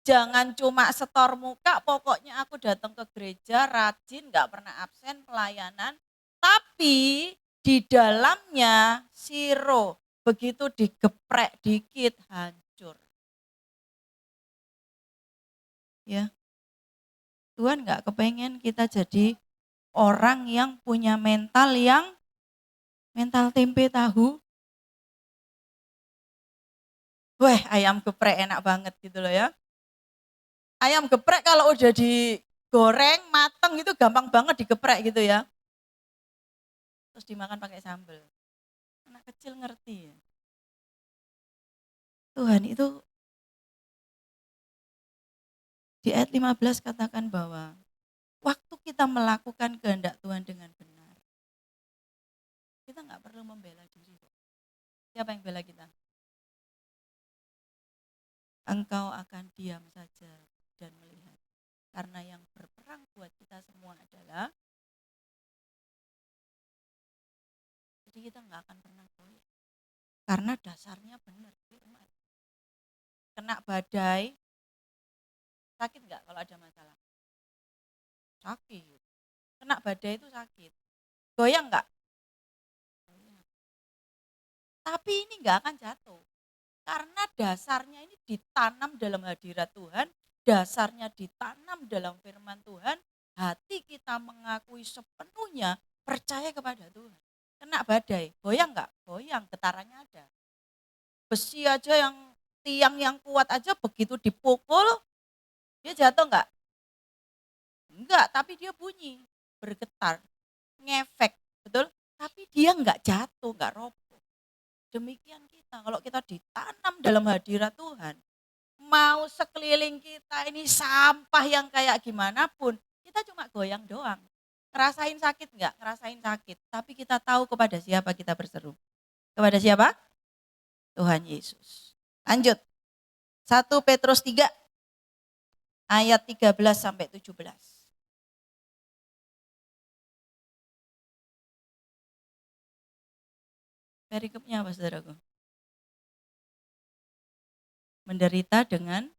Jangan cuma setor muka, pokoknya aku datang ke gereja, rajin, gak pernah absen pelayanan. Tapi di dalamnya zero, begitu digeprek dikit hancur. Ya, Tuhan gak kepengen kita jadi orang yang punya mental tempe tahu. Wah, ayam geprek enak banget gitu loh ya. Ayam geprek kalau udah digoreng, mateng itu gampang banget digeprek gitu ya. Terus dimakan pakai sambal. Anak kecil ngerti ya. Tuhan itu di ayat 15 katakan bahwa waktu kita melakukan kehendak Tuhan dengan benar, kita nggak perlu membela diri. Siapa yang bela kita? Engkau akan diam saja dan melihat. Karena yang berperang buat kita semua adalah, jadi kita nggak akan pernah goyah. Karena dasarnya benar, firman. Kena badai, sakit nggak kalau ada masalah? Sakit. Kena badai itu sakit. Goyang nggak? Goyang. Tapi ini nggak akan jatuh. Karena dasarnya ini ditanam dalam hadirat Tuhan, dasarnya ditanam dalam firman Tuhan, hati kita mengakui sepenuhnya percaya kepada Tuhan. Kena badai, goyang nggak? Goyang, getarannya ada. Besi aja yang tiang yang kuat aja begitu dipukul, dia jatuh nggak? Enggak, tapi dia bunyi, bergetar, ngefek, betul? Tapi dia nggak jatuh, nggak roboh. Demikian kita, kalau kita ditanam dalam hadirat Tuhan, mau sekeliling kita ini sampah yang kayak gimana pun, kita cuma goyang doang. Ngerasain sakit nggak? Ngerasain sakit. Tapi kita tahu kepada siapa kita berseru. Kepada siapa? Tuhan Yesus. Lanjut. 1 Petrus 3 ayat 13 sampai 17. Perikopnya apa saudaraku? Menderita dengan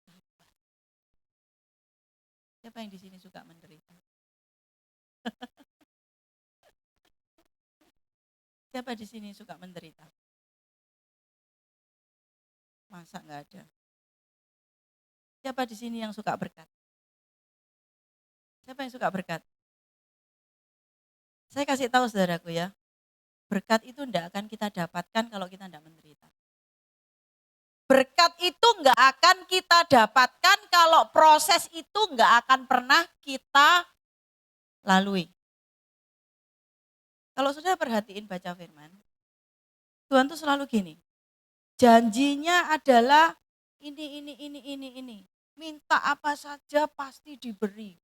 sabar. Siapa yang di sini suka menderita? Siapa di sini suka menderita? Masa nggak ada? Siapa di sini yang suka berkat? Siapa yang suka berkat? Saya kasih tahu saudaraku ya, berkat itu tidak akan kita dapatkan kalau kita tidak menderita. Berkat itu nggak akan kita dapatkan kalau proses itu nggak akan pernah kita lalui. Kalau sudah perhatiin baca firman, Tuhan tuh selalu gini, janjinya adalah ini. Minta apa saja pasti diberi.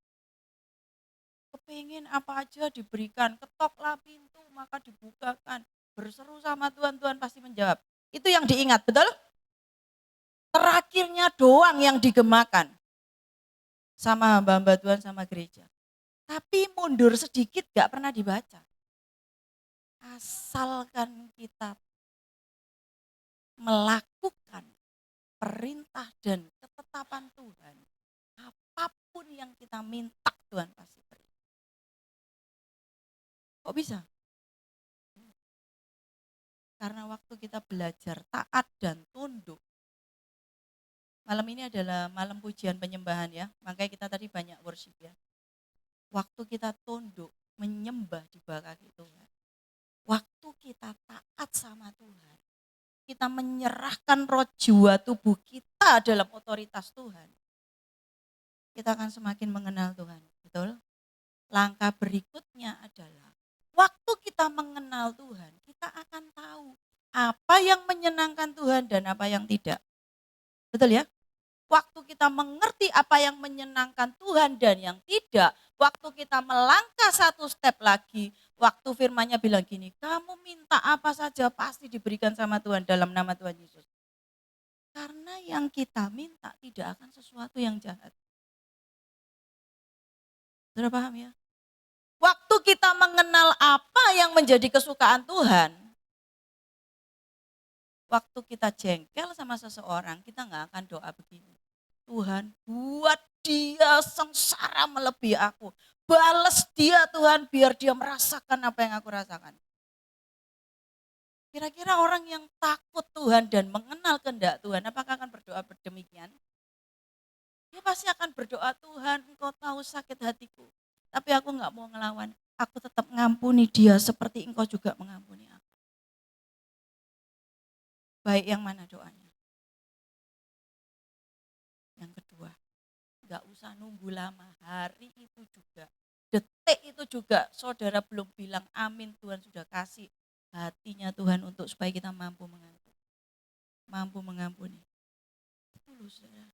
Kepingin apa aja diberikan, ketoklah pintu maka dibukakan. Berseru sama Tuhan, Tuhan pasti menjawab. Itu yang diingat, betul? Terakhirnya doang yang digemakan sama hamba-hamba Tuhan sama gereja. Tapi mundur sedikit gak pernah dibaca. Asalkan kita melakukan perintah dan ketetapan Tuhan, apapun yang kita minta Tuhan pasti beri. Kok bisa? Karena waktu kita belajar taat dan tunduk. Malam ini adalah malam pujian penyembahan ya, makanya kita tadi banyak worship ya. Waktu kita tunduk, menyembah di bawah kaki Tuhan. Waktu kita taat sama Tuhan, kita menyerahkan roh jiwa tubuh kita dalam otoritas Tuhan. Kita akan semakin mengenal Tuhan, betul? Langkah berikutnya adalah, waktu kita mengenal Tuhan, kita akan tahu apa yang menyenangkan Tuhan dan apa yang tidak. Betul ya? Waktu kita mengerti apa yang menyenangkan Tuhan dan yang tidak, waktu kita melangkah satu step lagi, waktu firman-Nya bilang gini, kamu minta apa saja pasti diberikan sama Tuhan dalam nama Tuhan Yesus. Karena yang kita minta tidak akan sesuatu yang jahat. Sudah paham ya? Waktu kita mengenal apa yang menjadi kesukaan Tuhan, waktu kita jengkel sama seseorang, kita nggak akan doa begini. Tuhan, buat dia sengsara melebihi aku. Balas dia Tuhan, biar dia merasakan apa yang aku rasakan. Kira-kira orang yang takut Tuhan dan mengenal kehendak Tuhan, apakah akan berdoa berdemikian? Dia pasti akan berdoa, Tuhan engkau tahu sakit hatiku. Tapi aku nggak mau ngelawan, aku tetap ngampuni dia seperti engkau juga mengampuni aku. Baik yang mana doanya? Yang kedua, gak usah nunggu lama, hari itu juga, detik itu juga saudara belum bilang amin, Tuhan sudah kasih hatinya Tuhan untuk supaya kita mampu mengampuni. Mampu mengampuni. Itu loh saudara.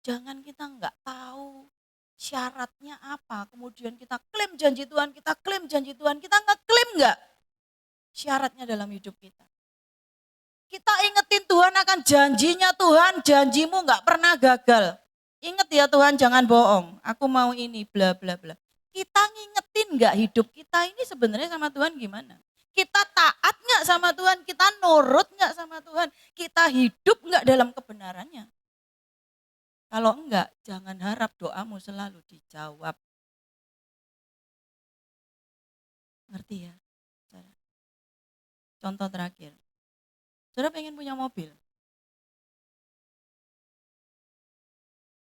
Jangan kita nggak tahu syaratnya apa, kemudian kita klaim janji Tuhan, kita ngeklaim nggak? syaratnya dalam hidup kita. Kita ingetin Tuhan akan janjinya Tuhan, janjimu nggak pernah gagal. Ingat ya Tuhan, jangan bohong, aku mau ini, bla bla bla. Kita ngingetin nggak hidup kita ini sebenarnya sama Tuhan gimana? Kita taat nggak sama Tuhan? Kita nurut nggak sama Tuhan? Kita hidup nggak dalam kebenarannya? Kalau enggak, jangan harap doamu selalu dijawab. Ngerti ya? Saudara? Contoh terakhir. Saudara pengen punya mobil.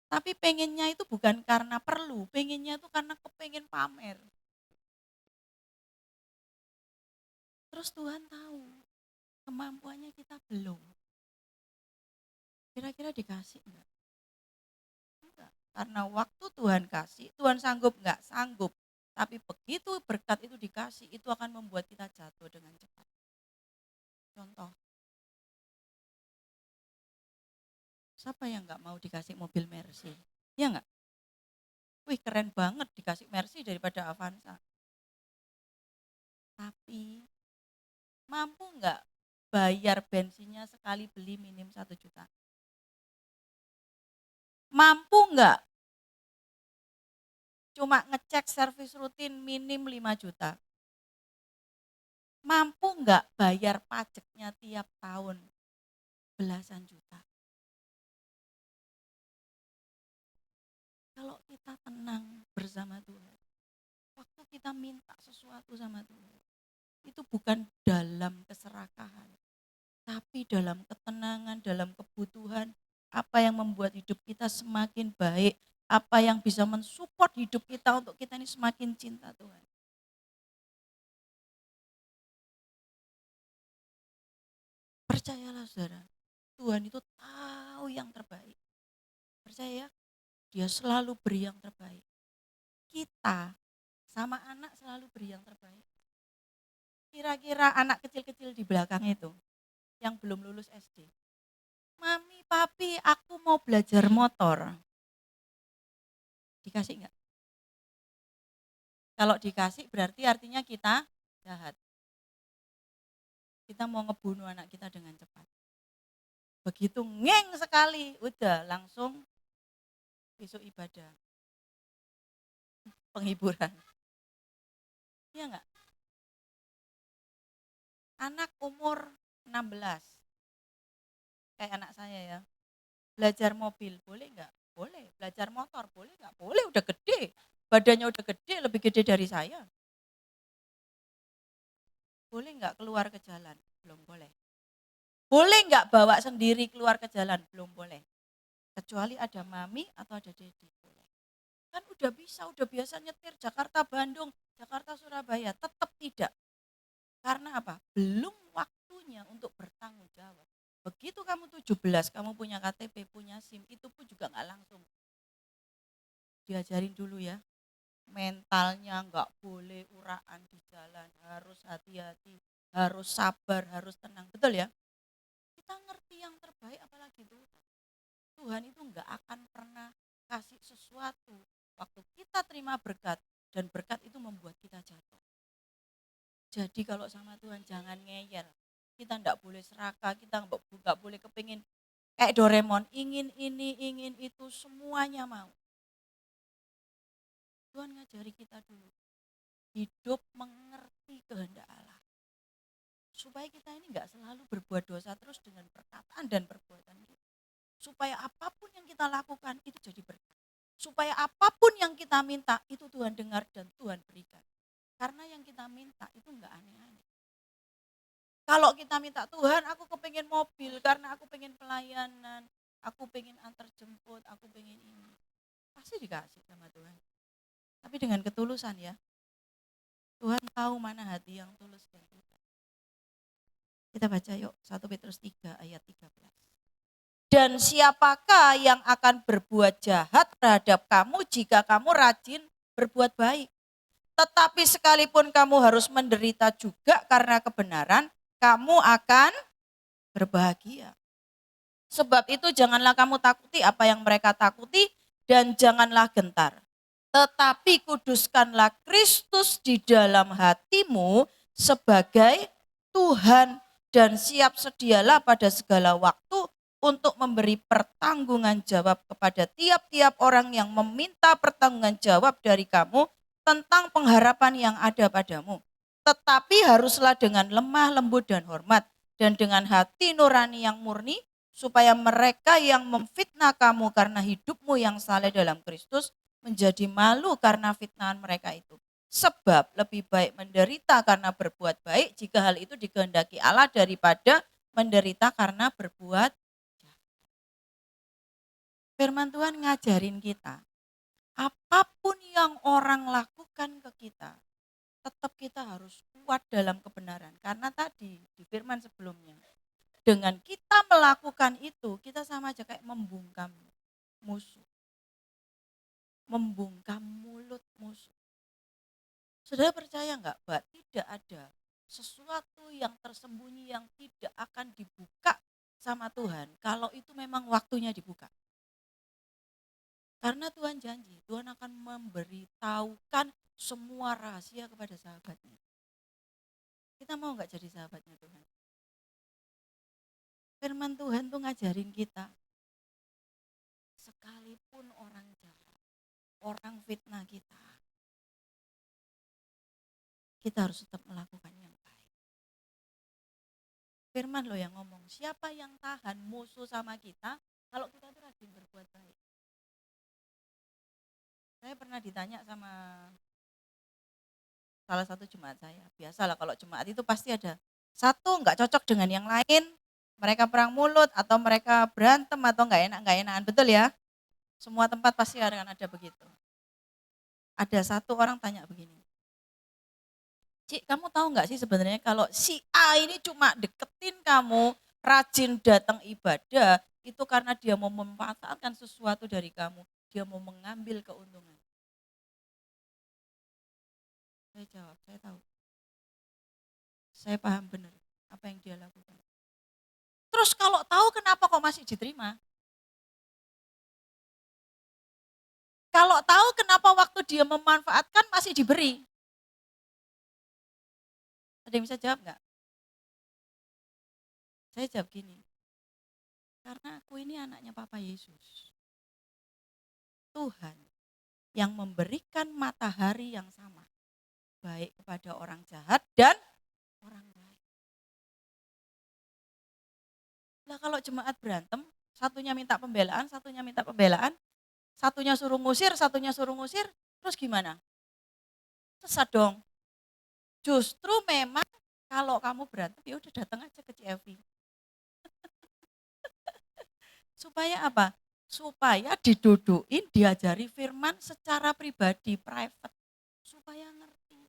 Tapi pengennya itu bukan karena perlu, pengennya itu karena kepengen pamer. Terus Tuhan tahu kemampuannya kita belum. Kira-kira dikasih enggak? Enggak. Karena waktu Tuhan kasih, Tuhan sanggup enggak? Sanggup. Tapi begitu berkat itu dikasih, itu akan membuat kita jatuh dengan cepat. Contoh. Siapa yang enggak mau dikasih mobil Mercy? Ya enggak? Wih keren banget dikasih Mercy daripada Avanza. Tapi mampu enggak bayar bensinnya sekali beli minim 1 juta? Mampu enggak cuma ngecek servis rutin minim 5 juta? Mampu enggak bayar pajaknya tiap tahun belasan juta? Kalau kita tenang bersama Tuhan, waktu kita minta sesuatu sama Tuhan, itu bukan dalam keserakahan, tapi dalam ketenangan, dalam kebutuhan, apa yang membuat hidup kita semakin baik, apa yang bisa mensupport hidup kita untuk kita ini semakin cinta Tuhan. Percayalah saudara, Tuhan itu tahu yang terbaik. Percaya ya, Dia selalu beri yang terbaik. Kita sama anak selalu beri yang terbaik. Kira-kira anak kecil-kecil di belakang itu, yang belum lulus SD. Mami, papi, aku mau belajar motor. Dikasih enggak? Kalau dikasih berarti artinya kita jahat. Kita mau ngebunuh anak kita dengan cepat. Begitu ngeng sekali, udah langsung besok ibadah. Penghiburan. Iya enggak? Anak umur 16, kayak anak saya ya, belajar mobil boleh enggak? Boleh. Belajar motor boleh enggak? Boleh, udah gede. Badannya udah gede, lebih gede dari saya. Boleh enggak keluar ke jalan? Belum boleh. Boleh enggak bawa sendiri keluar ke jalan? Belum boleh. Kecuali ada mami atau ada dedi. Boleh. Kan udah bisa, udah biasa nyetir Jakarta Bandung, Jakarta Surabaya, tetap tidak. Karena apa? Belum waktunya untuk bertanggung jawab. Begitu kamu 17, kamu punya KTP, punya SIM, itu pun juga enggak langsung. Diajarin dulu ya. Mentalnya enggak boleh uraan di jalan, harus hati-hati, harus sabar, harus tenang. Betul ya? Kita ngerti yang terbaik apalagi Tuhan. Tuhan itu enggak akan pernah kasih sesuatu waktu kita terima berkat dan berkat itu membuat kita jatuh. Jadi kalau sama Tuhan jangan ngeyel. Kita enggak boleh serakah, kita enggak boleh kepingin kayak Doraemon, ingin ini, ingin itu, semuanya mau. Tuhan ngajari kita dulu, hidup mengerti kehendak Allah. Supaya kita ini enggak selalu berbuat dosa terus dengan perkataan dan perbuatan kita. Supaya apapun yang kita lakukan itu jadi berkat. Supaya apapun yang kita minta itu Tuhan dengar dan Tuhan berikan. Karena yang kita minta itu enggak aneh-aneh. Kalau kita minta Tuhan aku kepengen mobil karena aku pengen pelayanan, aku pengen antar jemput, aku pengen ini. Pasti dikasih sama Tuhan. Tapi dengan ketulusan ya. Tuhan tahu mana hati yang tulus dan tidak. Kita baca yuk 1 Petrus 3 ayat 13. Dan siapakah yang akan berbuat jahat terhadap kamu jika kamu rajin berbuat baik? Tetapi sekalipun kamu harus menderita juga karena kebenaran, kamu akan berbahagia. Sebab itu janganlah kamu takuti apa yang mereka takuti dan janganlah gentar. Tetapi kuduskanlah Kristus di dalam hatimu sebagai Tuhan dan siap sedialah pada segala waktu untuk memberi pertanggungan jawab kepada tiap-tiap orang yang meminta pertanggungan jawab dari kamu tentang pengharapan yang ada padamu. Tetapi haruslah dengan lemah lembut dan hormat dan dengan hati nurani yang murni, supaya mereka yang memfitnah kamu karena hidupmu yang saleh dalam Kristus menjadi malu karena fitnahan mereka itu. Sebab lebih baik menderita karena berbuat baik jika hal itu dikehendaki Allah daripada menderita karena berbuat jahat. Firman Tuhan ngajarin kita, apapun yang orang lakukan ke kita, tetap kita harus kuat dalam kebenaran. Karena tadi di firman sebelumnya, dengan kita melakukan itu, kita sama aja kayak membungkam musuh. Membungkam mulut musuh. Saudara percaya enggak bahwa tidak ada sesuatu yang tersembunyi yang tidak akan dibuka sama Tuhan kalau itu memang waktunya dibuka. Karena Tuhan janji, Tuhan akan memberitahukan semua rahasia kepada sahabatnya. Kita mau enggak jadi sahabatnya Tuhan? Firman Tuhan tuh ngajarin kita, sekalipun orang jahat, orang fitnah kita harus tetap melakukan yang baik. Firman loh yang ngomong, siapa yang tahan musuh sama kita kalau kita tuh rajin berbuat baik. Saya pernah ditanya sama salah satu jemaat saya, biasalah kalau jemaat itu pasti ada satu nggak cocok dengan yang lain, mereka perang mulut atau mereka berantem atau nggak enakan, betul ya? Semua tempat pasti akan ada begitu. Ada satu orang tanya begini, Cik, kamu tahu nggak sih sebenarnya kalau si A ini cuma deketin kamu, rajin datang ibadah, itu karena dia mau memanfaatkan sesuatu dari kamu, dia mau mengambil keuntungan. Saya jawab, saya tahu. Saya paham benar apa yang dia lakukan. Terus kalau tahu kenapa kok masih diterima? Kalau tahu kenapa waktu dia memanfaatkan masih diberi? Ada yang bisa jawab nggak? Saya jawab gini, karena aku ini anaknya Papa Yesus. Tuhan yang memberikan matahari yang sama, baik kepada orang jahat dan orang baik. Nah kalau jemaat berantem, satunya minta pembelaan, satunya suruh ngusir, terus gimana? Sesat dong. Justru memang kalau kamu berantem ya udah datang aja ke CFV. Supaya apa? Supaya diduduin, diajari firman secara pribadi, private. Supaya ngerti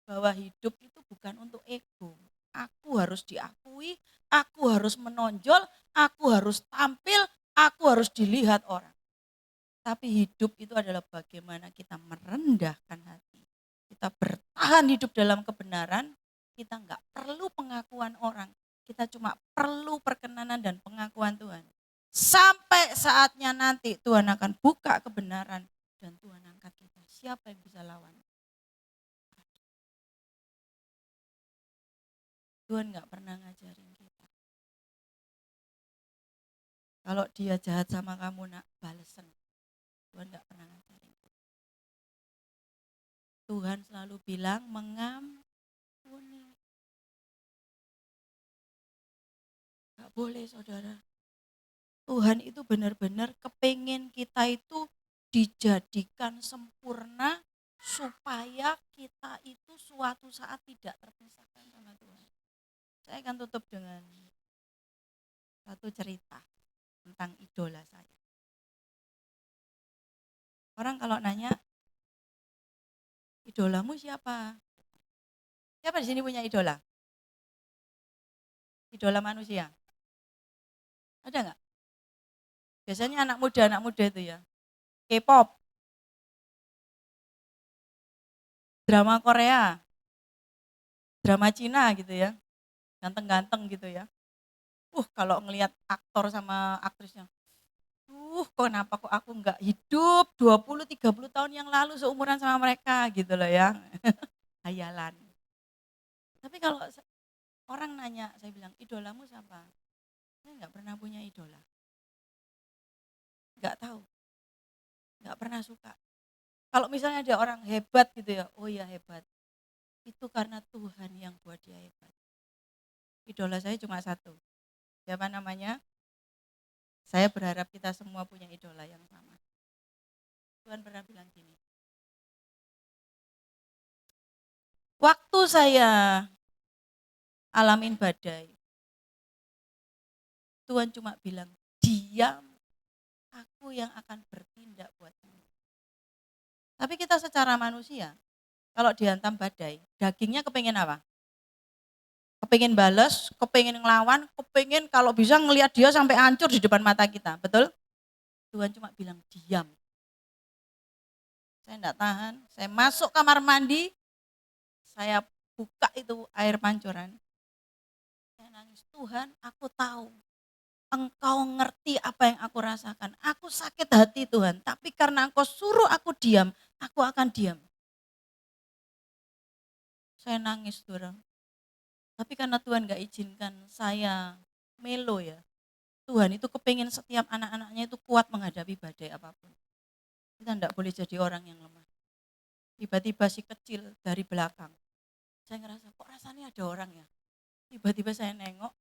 bahwa hidup itu bukan untuk ego. Aku harus diakui, aku harus menonjol, aku harus tampil, aku harus dilihat orang. Tapi hidup itu adalah bagaimana kita merendahkan hati. Kita bertahan hidup dalam kebenaran, kita enggak perlu pengakuan orang. Kita cuma perlu perkenanan dan pengakuan Tuhan. Sampai saatnya nanti Tuhan akan buka kebenaran dan Tuhan angkat kita. Siapa yang bisa lawan? Tuhan enggak pernah ngajarin kita. Kalau dia jahat sama kamu nak, balesen. Tuhan enggak pernah ngajarin. Tuhan selalu bilang mengampuni. Gak boleh saudara. Tuhan itu benar-benar kepengen kita itu dijadikan sempurna supaya kita itu suatu saat tidak terpisahkan sama Tuhan. Saya akan tutup dengan satu cerita tentang idola saya. Orang kalau nanya, idolamu siapa? Siapa di sini punya idola? Idola manusia? Ada nggak? Biasanya anak muda itu ya. K-pop, drama Korea, drama Cina gitu ya. Ganteng-ganteng gitu ya. Kalau ngelihat aktor sama aktrisnya, kenapa kok aku nggak hidup 20-30 tahun yang lalu seumuran sama mereka gitu loh ya. Hayalan. Tapi kalau orang nanya, saya bilang, idolamu siapa? Saya nggak pernah punya idola. Nggak tahu, nggak pernah suka. Kalau misalnya ada orang hebat gitu ya, oh ya hebat. Itu karena Tuhan yang buat dia hebat. Idola saya cuma satu. Siapa namanya? Saya berharap kita semua punya idola yang sama. Tuhan pernah bilang gini. Waktu saya alamin badai, Tuhan cuma bilang, diam, aku yang akan bertindak buatmu. Tapi kita secara manusia, kalau dihantam badai, dagingnya kepengen apa? Kepengen bales, kepengen ngelawan, kepengen kalau bisa ngelihat dia sampai hancur di depan mata kita, betul? Tuhan cuma bilang, diam. Saya enggak tahan, saya masuk kamar mandi, saya buka itu air pancuran. Saya nangis, Tuhan aku tahu Engkau ngerti apa yang aku rasakan. Aku sakit hati Tuhan, tapi karena Engkau suruh aku diam, aku akan diam. Saya nangis Tuhan. Tapi karena Tuhan gak izinkan saya melo ya. Tuhan itu kepingin setiap anak-anaknya itu kuat menghadapi badai apapun. Kita enggak boleh jadi orang yang lemah. Tiba-tiba si kecil dari belakang. Saya ngerasa kok rasanya ada orang ya. Tiba-tiba saya nengok,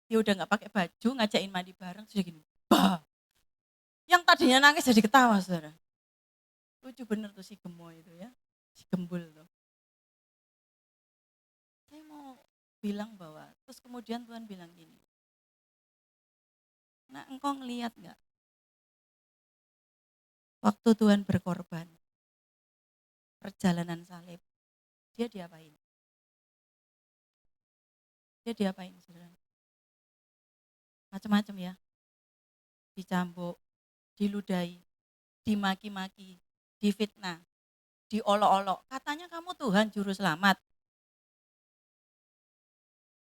dia udah gak pakai baju, ngajakin mandi bareng, sudah gini. Bah! Yang tadinya nangis jadi ketawa saudara. Lucu bener tuh si gemoy itu ya, si gembul tuh. Saya mau bilang bahwa, terus kemudian Tuhan bilang gini. Nah engkau ngeliat gak? Waktu Tuhan berkorban, perjalanan salib, dia diapain? Dia diapain saudara? Macam-macam ya. Dicambuk, diludahi, dimaki-maki, difitnah, diolok-olok. Katanya kamu Tuhan juru selamat.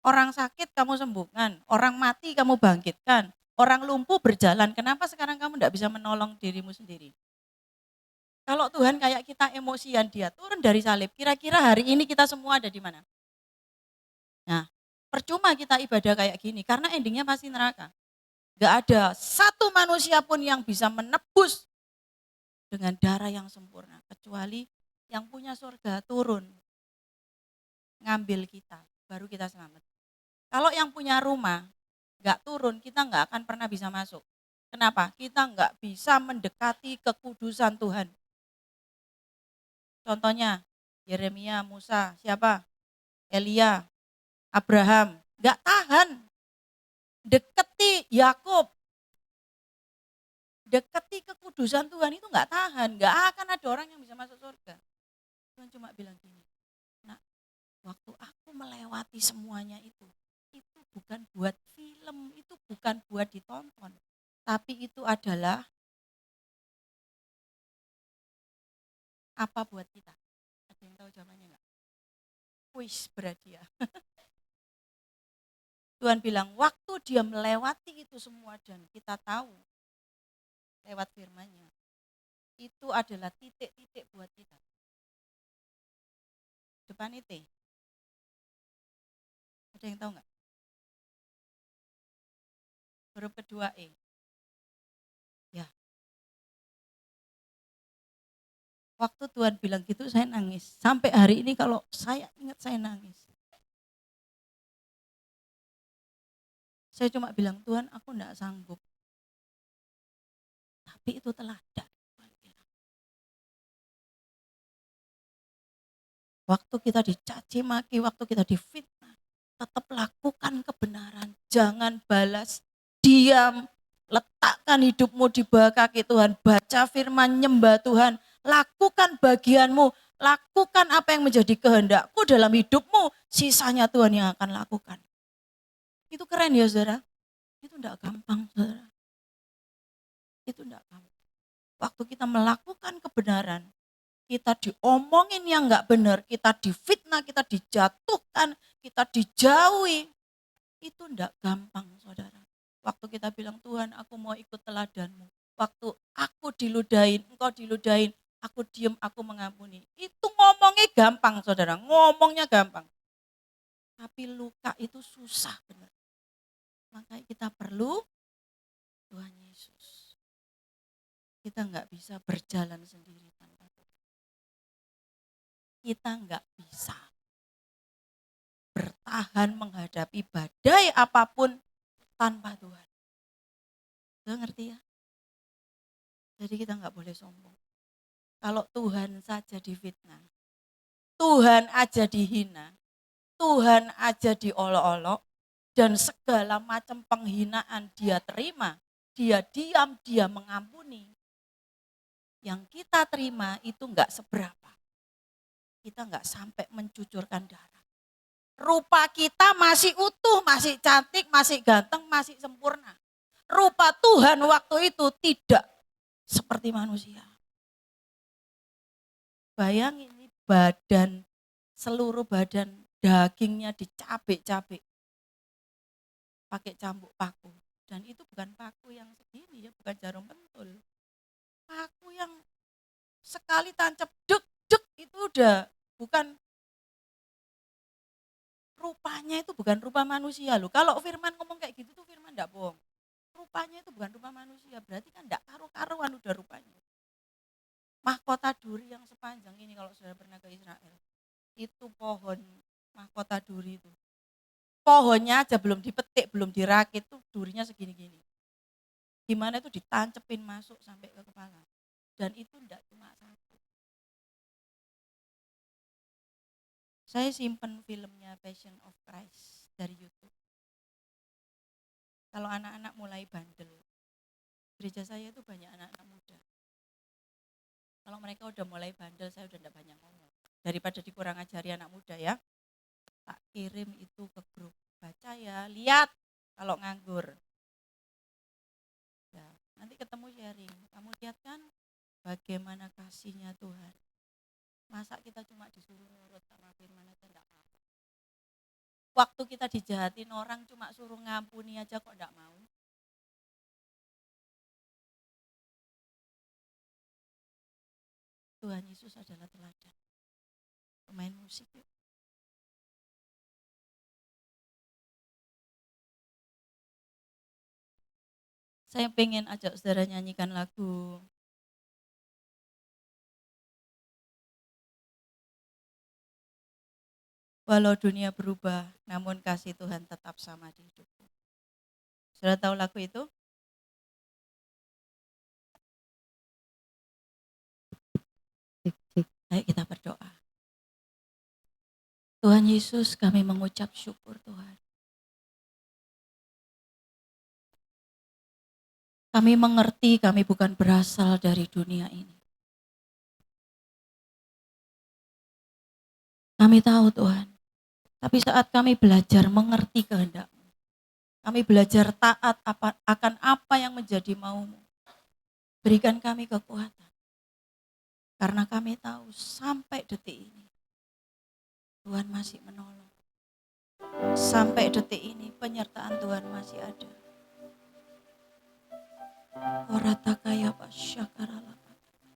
Orang sakit kamu sembuhkan, orang mati kamu bangkitkan, orang lumpuh berjalan. Kenapa sekarang kamu tidak bisa menolong dirimu sendiri? Kalau Tuhan kayak kita emosian, dia turun dari salib. Kira-kira hari ini kita semua ada di mana? Nah, percuma kita ibadah kayak gini, karena endingnya pasti neraka. Gak ada satu manusia pun yang bisa menebus dengan darah yang sempurna. Kecuali yang punya surga turun, ngambil kita, baru kita selamat. Kalau yang punya rumah, gak turun, kita gak akan pernah bisa masuk. Kenapa? Kita gak bisa mendekati kekudusan Tuhan. Contohnya, Yeremia, Musa, siapa? Elia, Abraham, gak tahan. Deketi Yakub, deketi kekudusan Tuhan itu gak tahan. Gak akan ada orang yang bisa masuk surga. Tuhan cuma bilang gini, nah waktu aku melewati semuanya itu bukan buat film, itu bukan buat ditonton. Tapi itu adalah apa buat kita? Ada yang tahu jawabannya enggak? Wis berhadiah. Tuhan bilang waktu dia melewati itu semua dan kita tahu lewat firman-Nya. Itu adalah titik-titik buat kita. Depan itu. Ada yang tahu enggak? Huruf kedua E. Ya. Waktu Tuhan bilang gitu saya nangis. Sampai hari ini kalau saya ingat saya nangis. Saya cuma bilang, Tuhan aku enggak sanggup. Tapi itu teladan. Waktu kita dicaci maki, waktu kita difitnah, tetap lakukan kebenaran. Jangan balas, diam, letakkan hidupmu di bawah kaki Tuhan. Baca firman, nyembah Tuhan. Lakukan bagianmu, lakukan apa yang menjadi kehendakku dalam hidupmu. Sisanya Tuhan yang akan lakukan. Itu keren ya saudara. Itu enggak gampang saudara. Itu enggak gampang. Waktu kita melakukan kebenaran, kita diomongin yang enggak benar, kita difitnah, kita dijatuhkan, kita dijauhi. Itu enggak gampang saudara. Waktu kita bilang Tuhan aku mau ikut teladanmu. Waktu aku diludahin, engkau diludahin, aku diem, aku mengampuni. Itu ngomongnya gampang saudara, ngomongnya gampang. Tapi luka itu susah benar. Makanya kita perlu Tuhan Yesus. Kita nggak bisa berjalan sendiri tanpa Tuhan. Kita nggak bisa bertahan menghadapi badai apapun tanpa Tuhan. Sudah ngerti ya? Jadi kita nggak boleh sombong. Kalau Tuhan saja difitnah, Tuhan aja dihina, Tuhan aja diolok-olok, dan segala macam penghinaan dia terima, dia diam, dia mengampuni. Yang kita terima itu enggak seberapa. Kita enggak sampai mencucurkan darah. Rupa kita masih utuh, masih cantik, masih ganteng, masih sempurna. Rupa Tuhan waktu itu tidak seperti manusia. Bayangin ini badan, seluruh badan dagingnya dicabik-cabik. Pakai cambuk paku. Dan itu bukan paku yang segini ya, bukan jarum pentul. Paku yang sekali tancap dek itu udah bukan, rupanya itu bukan rupa manusia loh. Kalau Firman ngomong kayak gitu tuh Firman enggak bohong. Rupanya itu bukan rupa manusia, berarti kan enggak karu-karuan udah rupanya. Mahkota duri yang sepanjang ini kalau sudah pernah ke Israel, itu pohon mahkota duri itu. Pohonnya aja belum dipetik, belum dirakit tuh durinya segini-gini. Gimana itu ditancepin masuk sampai ke kepala. Dan itu enggak cuma satu. Saya simpen filmnya Passion of Christ dari YouTube. Kalau anak-anak mulai bandel, gereja saya itu banyak anak-anak muda. Kalau mereka udah mulai bandel, saya udah enggak banyak ngomong. Daripada dikurang ajari anak muda ya, tak kirim itu ke grup. Baca ya, lihat kalau nganggur. Ya, nanti ketemu sharing. Kamu lihat kan bagaimana kasihnya Tuhan. Masa kita cuma disuruh nurut sama firman aja enggak apa-apa. Waktu kita dijahatin orang cuma suruh ngampuni aja kok enggak mau. Tuhan Yesus adalah teladan. Pemain musik yuk. Saya pengen ajak saudara nyanyikan lagu Walau dunia berubah, namun kasih Tuhan tetap sama di hidupku. Saudara tahu lagu itu? Ayo kita berdoa. Tuhan Yesus, kami mengucap syukur Tuhan. Kami mengerti kami bukan berasal dari dunia ini. Kami tahu Tuhan, tapi saat kami belajar mengerti kehendak-Mu, kami belajar taat akan apa yang menjadi mau-Mu. Berikan kami kekuatan, karena kami tahu sampai detik ini, Tuhan masih menolong. Sampai detik ini penyertaan Tuhan masih ada. Oratakaya pasyakarala.